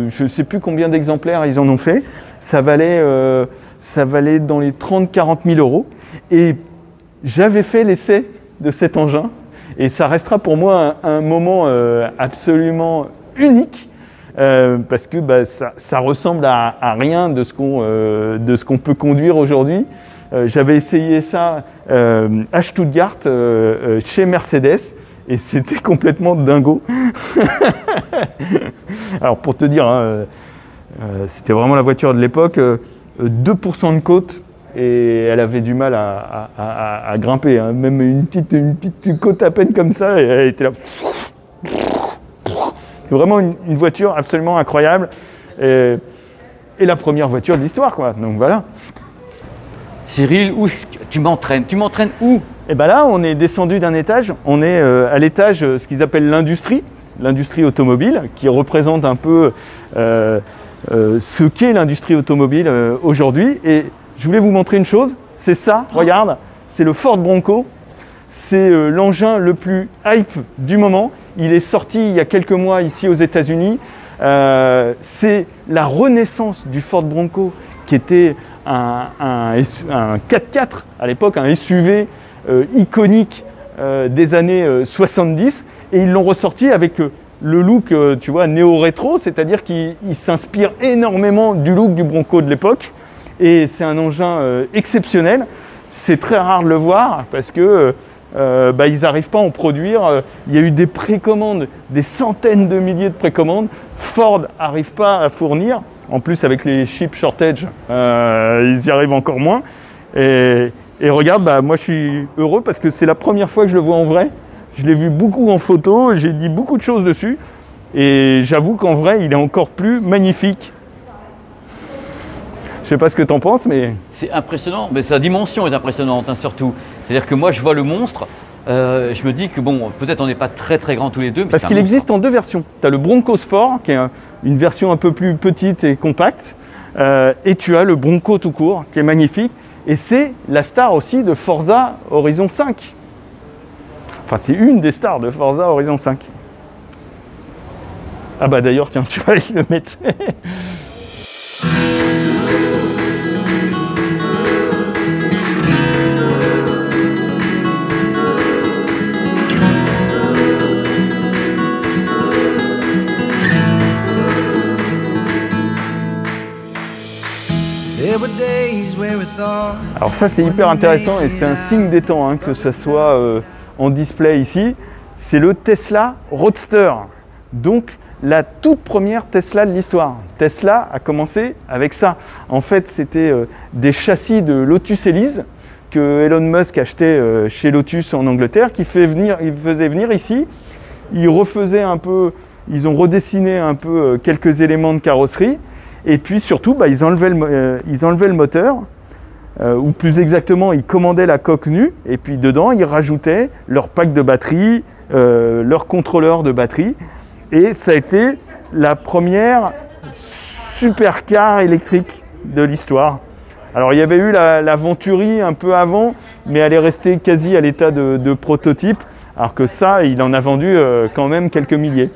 je ne sais plus combien d'exemplaires ils en ont fait. Ça valait dans les 30-40 000 euros. Et j'avais fait l'essai de cet engin. Et ça restera pour moi un moment absolument unique. Parce que ça ressemble à rien de ce qu'on peut conduire aujourd'hui. J'avais essayé ça à Stuttgart chez Mercedes et c'était complètement dingo. Alors pour te dire, hein, c'était vraiment la voiture de l'époque, 2% de côte et elle avait du mal à grimper, hein. Même une petite côte à peine comme ça et elle était là. C'est vraiment une voiture absolument incroyable et la première voiture de l'histoire, quoi. Donc voilà. Cyril, où tu m'entraînes? Tu m'entraînes où? Et bien là, on est descendu d'un étage. On est à l'étage, ce qu'ils appellent l'industrie automobile, qui représente un peu ce qu'est l'industrie automobile aujourd'hui. Et je voulais vous montrer une chose. C'est ça, regarde, c'est le Ford Bronco. C'est l'engin le plus hype du moment. Il est sorti il y a quelques mois ici aux États-Unis. C'est la renaissance du Ford Bronco, qui était un 4x4 à l'époque, un SUV iconique des années 70, et ils l'ont ressorti avec le look, tu vois, néo-rétro, c'est-à-dire qu'il s'inspire énormément du look du Bronco de l'époque, et c'est un engin exceptionnel. C'est très rare de le voir parce que ils n'arrivent pas à en produire. Il y a eu des précommandes, des centaines de milliers de précommandes. Ford n'arrive pas à fournir. En plus, avec les chip shortage, ils y arrivent encore moins. Et regarde, moi je suis heureux parce que c'est la première fois que je le vois en vrai. Je l'ai vu beaucoup en photo, j'ai dit beaucoup de choses dessus. Et j'avoue qu'en vrai, il est encore plus magnifique sais pas ce que tu en penses, mais... C'est impressionnant, mais sa dimension est impressionnante, hein, surtout. C'est-à-dire que moi, je vois le monstre, je me dis que bon, peut-être on n'est pas très très grands tous les deux, mais parce qu'il existe en deux versions. Tu as le Bronco Sport, qui est une version un peu plus petite et compacte, et tu as le Bronco tout court, qui est magnifique, et c'est la star aussi de Forza Horizon 5. Enfin, c'est une des stars de Forza Horizon 5. Ah bah d'ailleurs, tiens, tu vas aller le mettre. Alors ça c'est hyper intéressant et c'est un signe des temps, hein, que ce soit en display ici. C'est le Tesla Roadster, donc la toute première Tesla de l'histoire. Tesla a commencé avec ça. En fait c'était des châssis de Lotus Elise que Elon Musk achetait chez Lotus en Angleterre, il faisait venir ici, ils refaisaient un peu, ils ont redessiné un peu quelques éléments de carrosserie. Et puis surtout, bah, ils enlevaient le moteur, ou plus exactement, ils commandaient la coque nue, et puis dedans, ils rajoutaient leur pack de batterie, leur contrôleur de batterie, et ça a été la première supercar électrique de l'histoire. Alors il y avait eu la Venturi un peu avant, mais elle est restée quasi à l'état de prototype, alors que ça, il en a vendu quand même quelques milliers.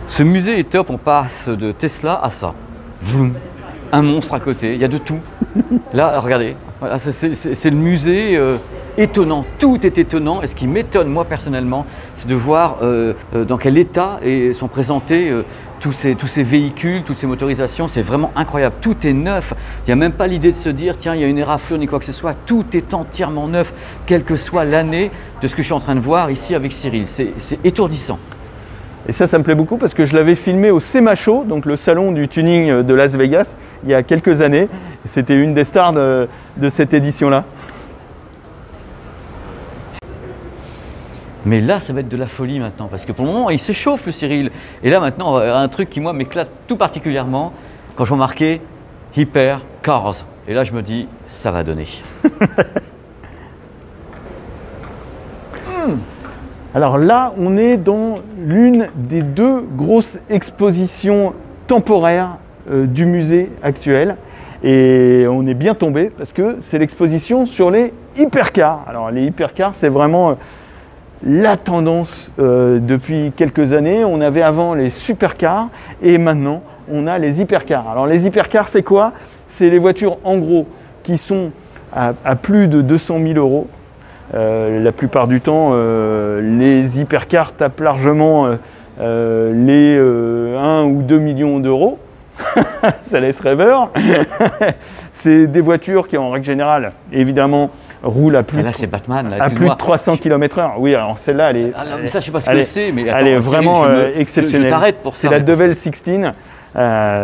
Ce musée est top, on passe de Tesla à ça. Vroom. Un monstre à côté, il y a de tout. Là, regardez, voilà, c'est le musée étonnant, tout est étonnant. Et ce qui m'étonne, moi personnellement, c'est de voir dans quel état sont présentés tous ces véhicules, toutes ces motorisations. C'est vraiment incroyable, tout est neuf. Il n'y a même pas l'idée de se dire, tiens, il y a une éraflure ni quoi que ce soit. Tout est entièrement neuf, quelle que soit l'année de ce que je suis en train de voir ici avec Cyril. C'est étourdissant. Et ça me plaît beaucoup parce que je l'avais filmé au SEMA Show, donc le salon du tuning de Las Vegas, il y a quelques années. C'était une des stars de cette édition-là. Mais là, ça va être de la folie maintenant, parce que pour le moment, il s'échauffe le Cyril. Et là maintenant, un truc qui moi m'éclate tout particulièrement, quand je vois marqué Hyper Cars. Et là, je me dis, ça va donner. Alors là, on est dans l'une des deux grosses expositions temporaires du musée actuel. Et on est bien tombé parce que c'est l'exposition sur les hypercars. Alors les hypercars, c'est vraiment la tendance depuis quelques années. On avait avant les supercars et maintenant on a les hypercars. Alors les hypercars, c'est quoi? C'est les voitures en gros qui sont à plus de 200 000 euros. La plupart du temps, les hypercars tapent largement les 1 ou 2 millions d'euros. Ça laisse rêveur. C'est des voitures qui, en règle générale, évidemment, roulent à plus, là, c'est Batman, là, à plus de 300 km/h. Oui, alors celle-là, elle est, mais ça, je sais pas ce que c'est, mais attends, elle est vraiment exceptionnelle. Je t'arrête pour ça. C'est la Devel 16.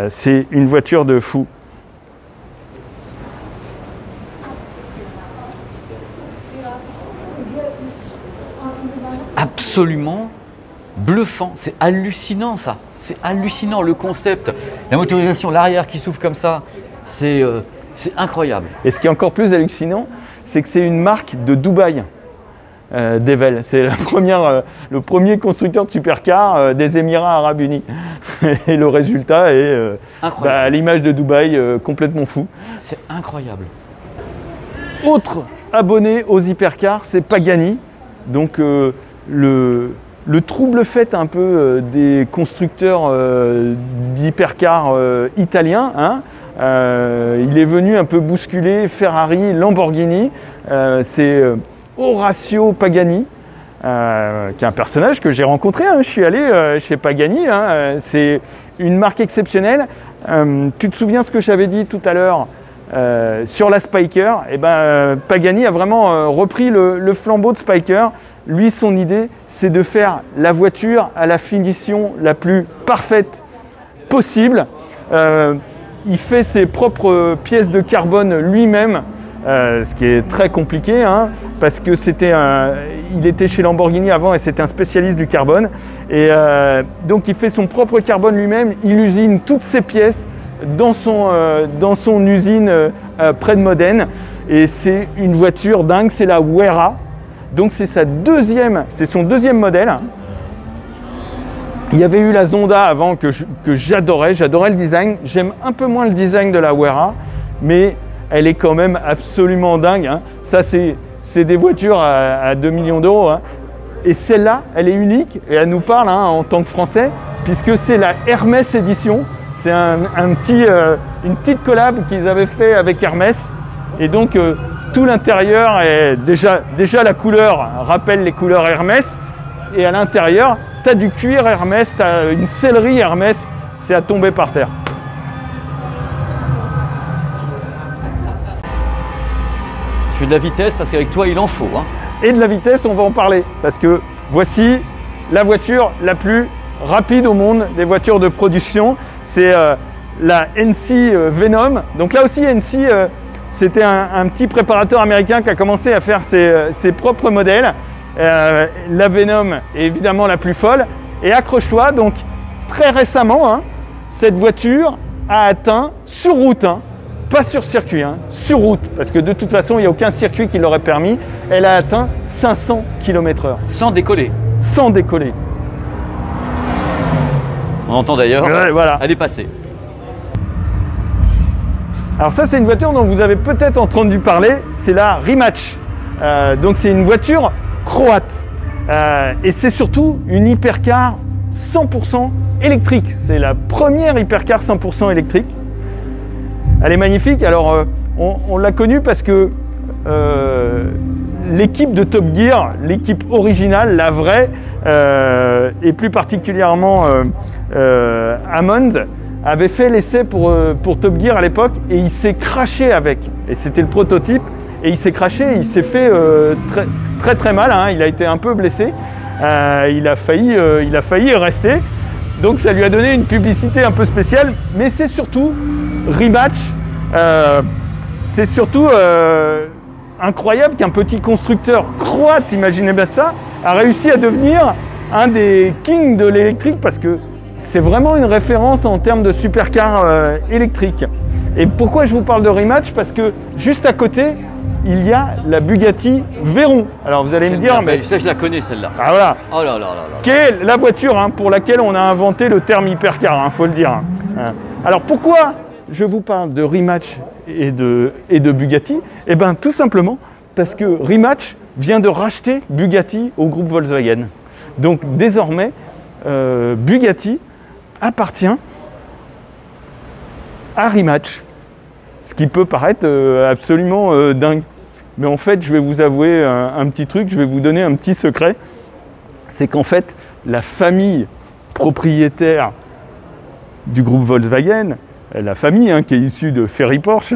C'est une voiture de fou. Absolument bluffant, c'est hallucinant ça, c'est hallucinant le concept, la motorisation, l'arrière qui s'ouvre comme ça, c'est incroyable. Et ce qui est encore plus hallucinant, c'est que c'est une marque de Dubaï, Devel, c'est le premier constructeur de supercar des Émirats Arabes Unis. Et le résultat est à l'image de Dubaï, complètement fou. C'est incroyable. Autre abonné aux hypercars, c'est Pagani, donc le trouble fait un peu des constructeurs d'hypercars italiens. Hein. Il est venu un peu bousculer Ferrari, Lamborghini. C'est Horacio Pagani, qui est un personnage que j'ai rencontré. Hein. Je suis allé chez Pagani. Hein. C'est une marque exceptionnelle. Tu te souviens ce que j'avais dit tout à l'heure sur la Spyker? Eh ben, Pagani a vraiment repris le flambeau de Spyker. Lui, son idée, c'est de faire la voiture à la finition la plus parfaite possible. Il fait ses propres pièces de carbone lui-même, ce qui est très compliqué, hein, parce que il était chez Lamborghini avant et c'était un spécialiste du carbone. Et donc, il fait son propre carbone lui-même, il usine toutes ses pièces dans son usine près de Modène. Et c'est une voiture dingue, c'est la Wera. Donc c'est son deuxième modèle. Il y avait eu la Zonda avant que j'adorais le design. J'aime un peu moins le design de la Wera, mais elle est quand même absolument dingue, hein. Ça, c'est des voitures à 2 millions d'euros, hein. Et celle-là, elle est unique et elle nous parle, hein, en tant que Français, puisque c'est la Hermès Édition. C'est une petite collab qu'ils avaient fait avec Hermès. Et donc, tout l'intérieur est déjà la couleur rappelle les couleurs Hermès. Et à l'intérieur, tu as du cuir Hermès, tu as une sellerie Hermès, c'est à tomber par terre. Je fais de la vitesse parce qu'avec toi, il en faut, hein. Et de la vitesse, on va en parler. Parce que voici la voiture la plus rapide au monde des voitures de production. C'est la NC Venom. Donc là aussi, NC, c'était un petit préparateur américain qui a commencé à faire ses propres modèles. La Venom est évidemment la plus folle. Et accroche-toi, donc très récemment, hein, cette voiture a atteint sur route, hein, pas sur circuit, hein, sur route, parce que de toute façon, il n'y a aucun circuit qui l'aurait permis. Elle a atteint 500 km/h. Sans décoller. Sans décoller. On entend d'ailleurs, Ouais, voilà. elle est passée. Alors ça, c'est une voiture dont vous avez peut-être entendu parler, c'est la Rimac. Donc c'est une voiture croate. Et c'est surtout une hypercar 100% électrique. C'est la première hypercar 100% électrique. Elle est magnifique. Alors, on l'a connue parce que l'équipe de Top Gear, l'équipe originale, la vraie, et plus particulièrement Hammond, avait fait l'essai pour Top Gear à l'époque et il s'est crashé avec. Et c'était le prototype. Et il s'est crashé, il s'est fait très mal, hein. Il a été un peu blessé. Il a failli rester. Donc ça lui a donné une publicité un peu spéciale. Mais c'est surtout Rimac. C'est surtout incroyable qu'un petit constructeur croate, imaginez bien ça, a réussi à devenir un des kings de l'électrique parce que c'est vraiment une référence en termes de supercar électrique. Et pourquoi je vous parle de Rimac? Parce que juste à côté, il y a la Bugatti Veyron. Alors vous allez me dire, mais ça, je la connais celle-là. Ah voilà. Oh là là là là. Qui est la voiture, hein, pour laquelle on a inventé le terme hypercar, hein, faut le dire. Hein. Alors pourquoi je vous parle de Rimac et de Bugatti? Eh bien tout simplement parce que Rimac vient de racheter Bugatti au groupe Volkswagen. Donc désormais, Bugatti appartient à Rimac. Ce qui peut paraître absolument dingue. Mais en fait, je vais vous avouer un petit truc, je vais vous donner un petit secret. C'est qu'en fait, la famille propriétaire du groupe Volkswagen, la famille, hein, qui est issue de Ferry Porsche,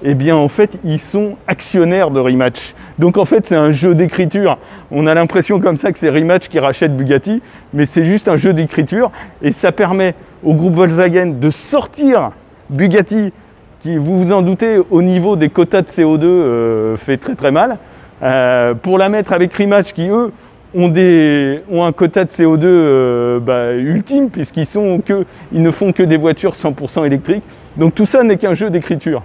eh bien en fait, ils sont actionnaires de Rimac. Donc en fait, c'est un jeu d'écriture. On a l'impression comme ça que c'est Rimac qui rachète Bugatti, mais c'est juste un jeu d'écriture. Et ça permet au groupe Volkswagen de sortir Bugatti, qui, vous vous en doutez, au niveau des quotas de CO2, fait très mal, pour la mettre avec Rimac, qui eux ont un quota de CO2 ultime, puisqu'ils ne font que des voitures 100% électriques. Donc tout ça n'est qu'un jeu d'écriture.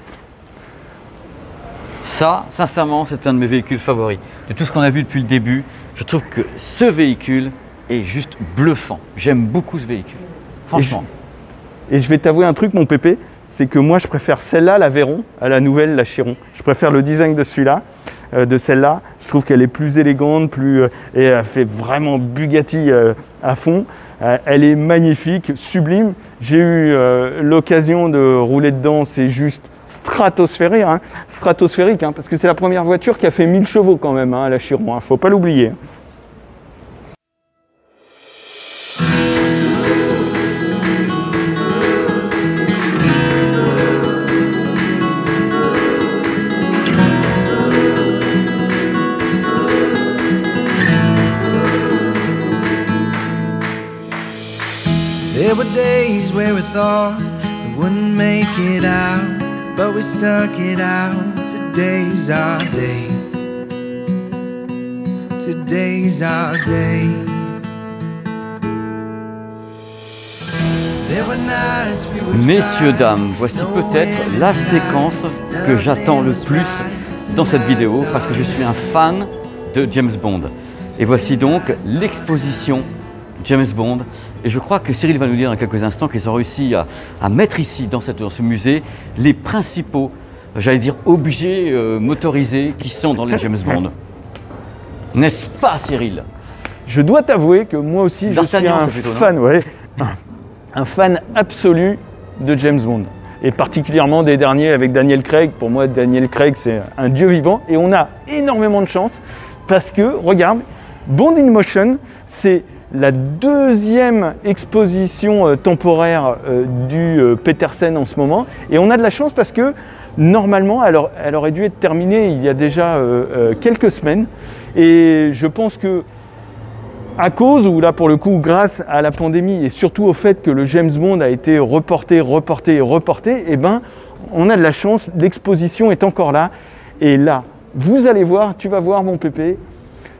Ça, sincèrement, c'est un de mes véhicules favoris. De tout ce qu'on a vu depuis le début, je trouve que ce véhicule est juste bluffant. J'aime beaucoup ce véhicule, franchement. Et je vais t'avouer un truc, mon pépé, c'est que moi, je préfère celle-là, la Veyron, à la nouvelle, la Chiron. Je préfère le design de celui-là, de celle-là. Je trouve qu'elle est plus élégante, et elle fait vraiment Bugatti à fond. Elle est magnifique, sublime. J'ai eu l'occasion de rouler dedans, c'est juste stratosphérique, hein, parce que c'est la première voiture qui a fait 1000 chevaux quand même, hein, la Chiron, hein, faut pas l'oublier. There were days where we thought we wouldn't make it out, but we stuck it out. Today's our day. Today's our day. There were nights we would Messieurs, fight. dames, voici peut-être la séquence que j'attends le plus dans cette vidéo parce que je suis un fan de James Bond. Et voici donc l'exposition James Bond. Et je crois que Cyril va nous dire dans quelques instants qu'ils ont réussi à mettre ici, dans ce musée, les principaux, j'allais dire, objets motorisés qui sont dans les James Bond. N'est-ce pas, Cyril? Je dois t'avouer que moi aussi, je suis D'Artagnan, un c'est plutôt, non? fan, ouais, un fan absolu de James Bond. Et particulièrement des derniers avec Daniel Craig. Pour moi, Daniel Craig, c'est un dieu vivant. Et on a énormément de chance parce que, regarde, Bond in Motion, c'est la deuxième exposition temporaire du Petersen en ce moment. Et on a de la chance parce que, normalement, elle aurait dû être terminée il y a déjà quelques semaines. Et je pense que, à cause, ou là pour le coup grâce à la pandémie et surtout au fait que le James Bond a été reporté, eh ben, on a de la chance, l'exposition est encore là. Et là, vous allez voir, tu vas voir mon pépé,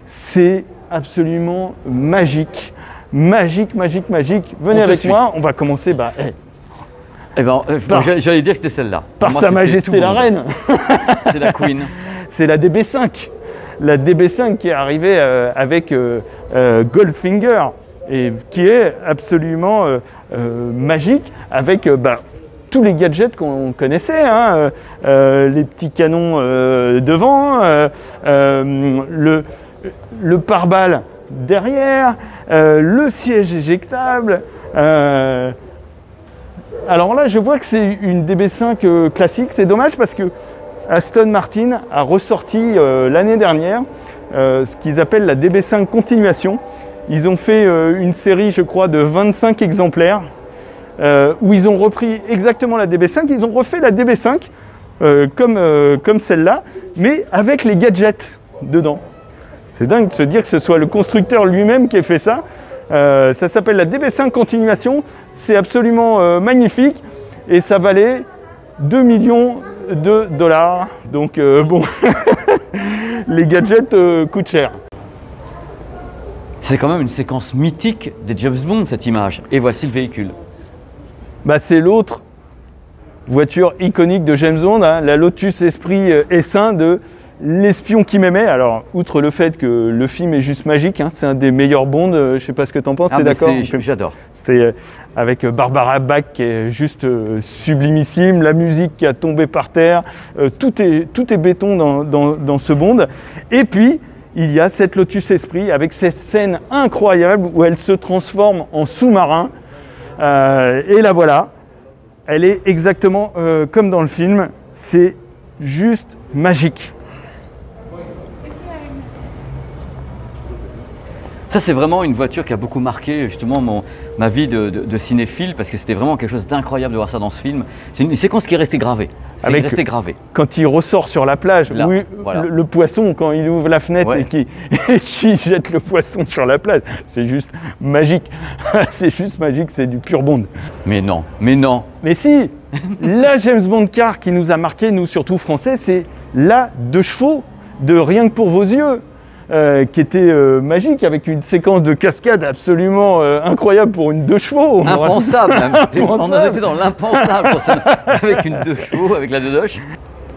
c'est absolument magique. Magique. Venez avec moi, on va commencer, Eh ben, j'allais dire que c'était celle-là. par Moi, Sa c'était Majesté tout la Bond. Reine. C'est la Queen. C'est la DB5. La DB5 qui est arrivée avec Goldfinger et qui est absolument magique avec tous les gadgets qu'on connaissait, hein, les petits canons devant, le pare-balles derrière, le siège éjectable. Alors là, je vois que c'est une DB5 classique. C'est dommage parce que Aston Martin a ressorti l'année dernière ce qu'ils appellent la DB5 Continuation. Ils ont fait une série, je crois, de 25 exemplaires où ils ont repris exactement la DB5. Ils ont refait la DB5 comme celle-là, mais avec les gadgets dedans. C'est dingue de se dire que ce soit le constructeur lui-même qui ait fait ça. Ça s'appelle la DB5 Continuation. C'est absolument magnifique et ça valait 2 millions de dollars. Donc bon, les gadgets coûtent cher. C'est quand même une séquence mythique des James Bond, cette image. Et voici le véhicule. C'est l'autre voiture iconique de James Bond, hein, la Lotus Esprit S1 de L'espion qui m'aimait. Alors, outre le fait que le film est juste magique, hein, c'est un des meilleurs Bond, je ne sais pas ce que tu en penses, tu es d'accord? J'adore. C'est avec Barbara Bach qui est juste sublimissime, la musique qui a tombé par terre, tout est béton dans ce Bond. Et puis, il y a cette Lotus Esprit avec cette scène incroyable où elle se transforme en sous-marin. Et la voilà, elle est exactement comme dans le film, c'est juste magique. Ça, c'est vraiment une voiture qui a beaucoup marqué justement ma vie de cinéphile parce que c'était vraiment quelque chose d'incroyable de voir ça dans ce film. C'est une séquence qui est restée gravée. Avec resté gravé. Quand il ressort sur la plage, Là, oui, voilà. le poisson, quand il ouvre la fenêtre Ouais. et qui jette le poisson sur la plage, c'est juste magique. C'est juste magique, c'est du pur Bond. Mais non. Mais si, la James Bond car qui nous a marqué, nous surtout français, c'est la 2 chevaux de Rien que pour vos yeux. Qui était magique, avec une séquence de cascade absolument incroyable pour une 2 chevaux. Impensable même. On Impensable. avait été dans l'impensable avec une 2 chevaux, avec la Dodoche.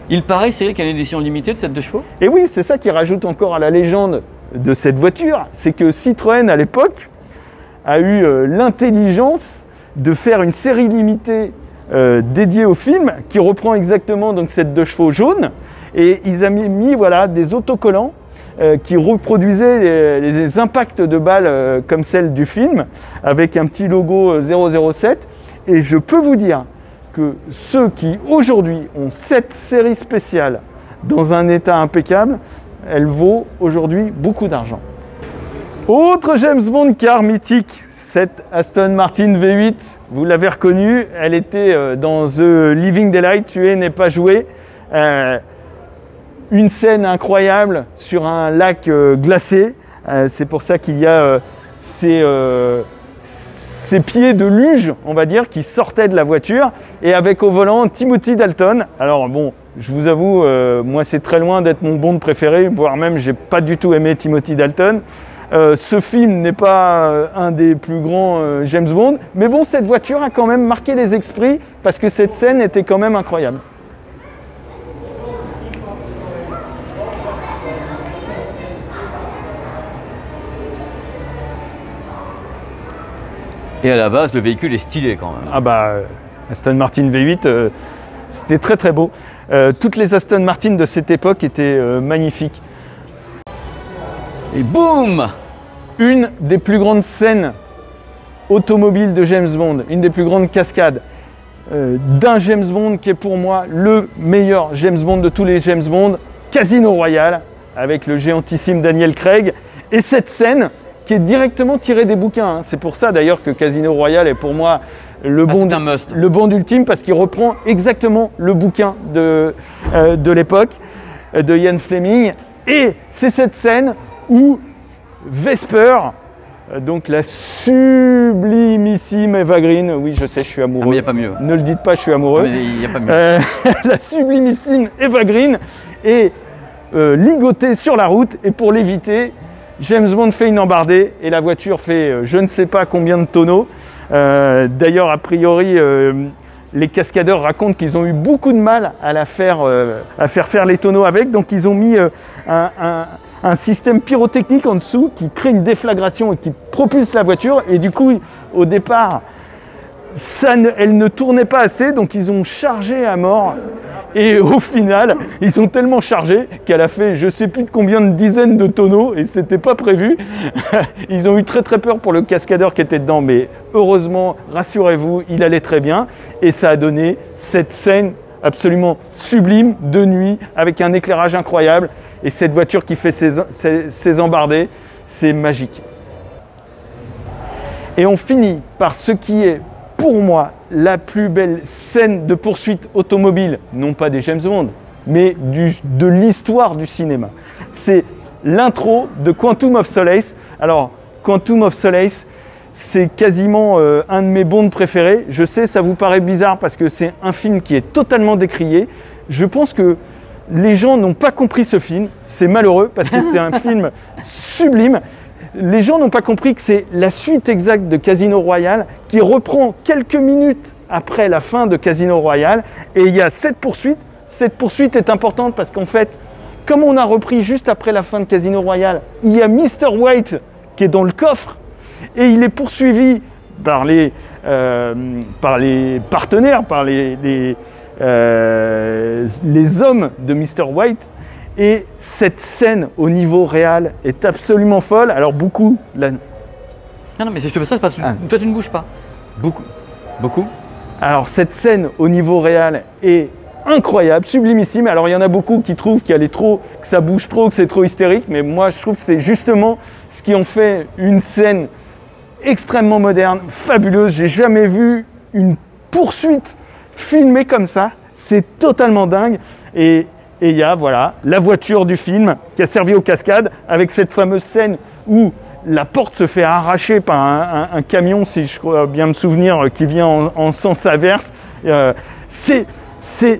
Il paraît, Cyril, qu'il y a une édition limitée de cette 2 chevaux. Et oui, c'est ça qui rajoute encore à la légende de cette voiture, c'est que Citroën à l'époque a eu l'intelligence de faire une série limitée dédiée au film qui reprend exactement donc cette 2 chevaux jaune, et ils ont mis voilà, des autocollants qui reproduisaient les impacts de balles comme celle du film, avec un petit logo 007. Et je peux vous dire que ceux qui aujourd'hui ont cette série spéciale dans un état impeccable, elle vaut aujourd'hui beaucoup d'argent. Autre James Bond car mythique, cette Aston Martin V8, vous l'avez reconnue, elle était dans The Living Daylight, Tuer n'est pas joué. Une scène incroyable sur un lac glacé. C'est pour ça qu'il y a ces pieds de luge, on va dire, qui sortaient de la voiture. Et avec au volant Timothy Dalton. Alors bon, je vous avoue, moi c'est très loin d'être mon Bond préféré, voire même j'ai pas du tout aimé Timothy Dalton. Ce film n'est pas un des plus grands James Bond, mais bon, cette voiture a quand même marqué les esprits parce que cette scène était quand même incroyable. Et à la base, le véhicule est stylé quand même. Ah bah, Aston Martin V8, c'était très très beau. Toutes les Aston Martin de cette époque étaient magnifiques. Et boum! Une des plus grandes scènes automobiles de James Bond, une des plus grandes cascades d'un James Bond qui est pour moi le meilleur James Bond de tous les James Bond, Casino Royale, avec le géantissime Daniel Craig. Et cette scène qui est directement tirée des bouquins. Hein. C'est pour ça d'ailleurs que Casino Royale est pour moi le Bond ultime, parce qu'il reprend exactement le bouquin de l'époque de Ian Fleming. Et c'est cette scène où Vesper, donc la sublimissime Eva Green, oui je sais je suis amoureux, ah, mais y a pas mieux. Ne le dites pas, je suis amoureux. Il n'y a pas mieux. La sublimissime Eva Green est ligotée sur la route, et pour l'éviter, James Bond fait une embardée et la voiture fait je ne sais pas combien de tonneaux. D'ailleurs, a priori, les cascadeurs racontent qu'ils ont eu beaucoup de mal à faire les tonneaux avec, donc ils ont mis un système pyrotechnique en dessous qui crée une déflagration et qui propulse la voiture, et du coup, au départ, elle ne tournait pas assez, donc ils ont chargé à mort. Et au final, ils ont tellement chargé qu'elle a fait je ne sais plus de combien de dizaines de tonneaux, et c'était pas prévu. Ils ont eu très très peur pour le cascadeur qui était dedans, mais heureusement, rassurez-vous, il allait très bien. Et ça a donné cette scène absolument sublime de nuit, avec un éclairage incroyable. Et cette voiture qui fait ses embardées, c'est magique. Et on finit par ce qui est, pour moi, la plus belle scène de poursuite automobile, non pas des James Bond, mais de l'histoire du cinéma. C'est l'intro de Quantum of Solace. Alors, Quantum of Solace, c'est quasiment un de mes Bonds préférés. Je sais, ça vous paraît bizarre parce que c'est un film qui est totalement décrié. Je pense que les gens n'ont pas compris ce film. C'est malheureux parce que c'est un film sublime. Les gens n'ont pas compris que c'est la suite exacte de Casino Royale qui reprend quelques minutes après la fin de Casino Royale. Et il y a cette poursuite. Cette poursuite est importante parce qu'en fait, comme on a repris juste après la fin de Casino Royale, il y a Mr. White qui est dans le coffre et il est poursuivi par les partenaires, par les hommes de Mr. White. Et cette scène au niveau réel est absolument folle. Alors beaucoup... Non, mais si je te fais ça, c'est parce que toi tu ne bouges pas. Beaucoup. Alors cette scène au niveau réel est incroyable, sublimissime. Alors il y en a beaucoup qui trouvent que ça bouge trop, que c'est trop hystérique. Mais moi je trouve que c'est justement ce qui en fait une scène extrêmement moderne, fabuleuse. J'ai jamais vu une poursuite filmée comme ça. C'est totalement dingue. Et il y a voilà, la voiture du film qui a servi aux cascades, avec cette fameuse scène où la porte se fait arracher par un camion, si je crois bien me souvenir, qui vient en sens inverse. C'est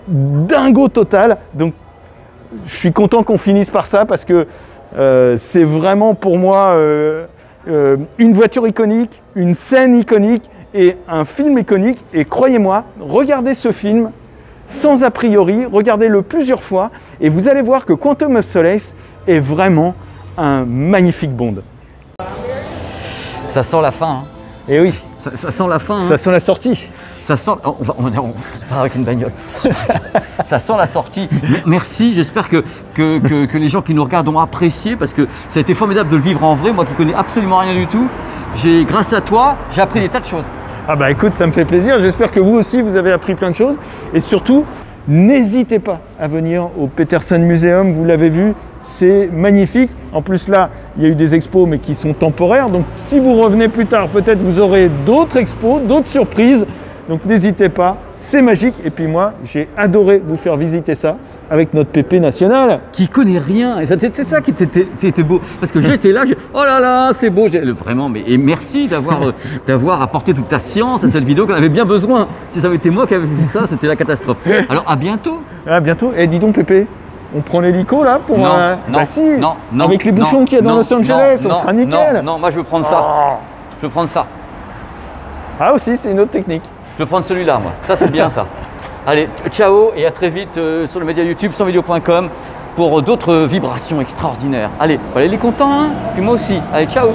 dingo total. Donc je suis content qu'on finisse par ça parce que c'est vraiment pour moi une voiture iconique, une scène iconique et un film iconique. Et croyez-moi, regardez ce film sans a priori, regardez-le plusieurs fois et vous allez voir que Quantum of Solace est vraiment un magnifique Bond. Ça sent la fin. Hein. Et oui. Ça sent la fin. Hein. Ça sent la sortie. Ça sent... On part avec une bagnole. Ça sent la sortie. Merci, j'espère que les gens qui nous regardent ont apprécié parce que ça a été formidable de le vivre en vrai. Moi qui connais absolument rien du tout, grâce à toi, j'ai appris des tas de choses. Ah bah écoute, ça me fait plaisir. J'espère que vous aussi, vous avez appris plein de choses. Et surtout, n'hésitez pas à venir au Peterson Museum. Vous l'avez vu, c'est magnifique. En plus là, il y a eu des expos, mais qui sont temporaires. Donc si vous revenez plus tard, peut-être vous aurez d'autres expos, d'autres surprises. Donc n'hésitez pas, c'est magique. Et puis moi, j'ai adoré vous faire visiter ça avec notre pépé national. Qui connaît rien. Et c'est ça qui était beau. Parce que j'étais là, oh là là, c'est beau. Vraiment, et merci d'avoir apporté toute ta science à cette vidéo qu'on avait bien besoin. Si ça avait été moi qui avais fait ça, c'était la catastrophe. Alors à bientôt. À bientôt. Et dis donc pépé, On prend l'hélico là pour... Non, non, bah si, non, non, avec les bouchons non, qu'il y a dans non, Los Angeles, non, on sera non, nickel. Non, moi je veux prendre ça. Oh. Je veux prendre ça. Ah aussi, c'est une autre technique. Je veux prendre celui-là, moi. Ça, c'est bien, ça. Allez, ciao et à très vite sur le média YouTube, sansvideo.com pour d'autres vibrations extraordinaires. Allez, il est content, hein? Puis moi aussi. Allez, ciao.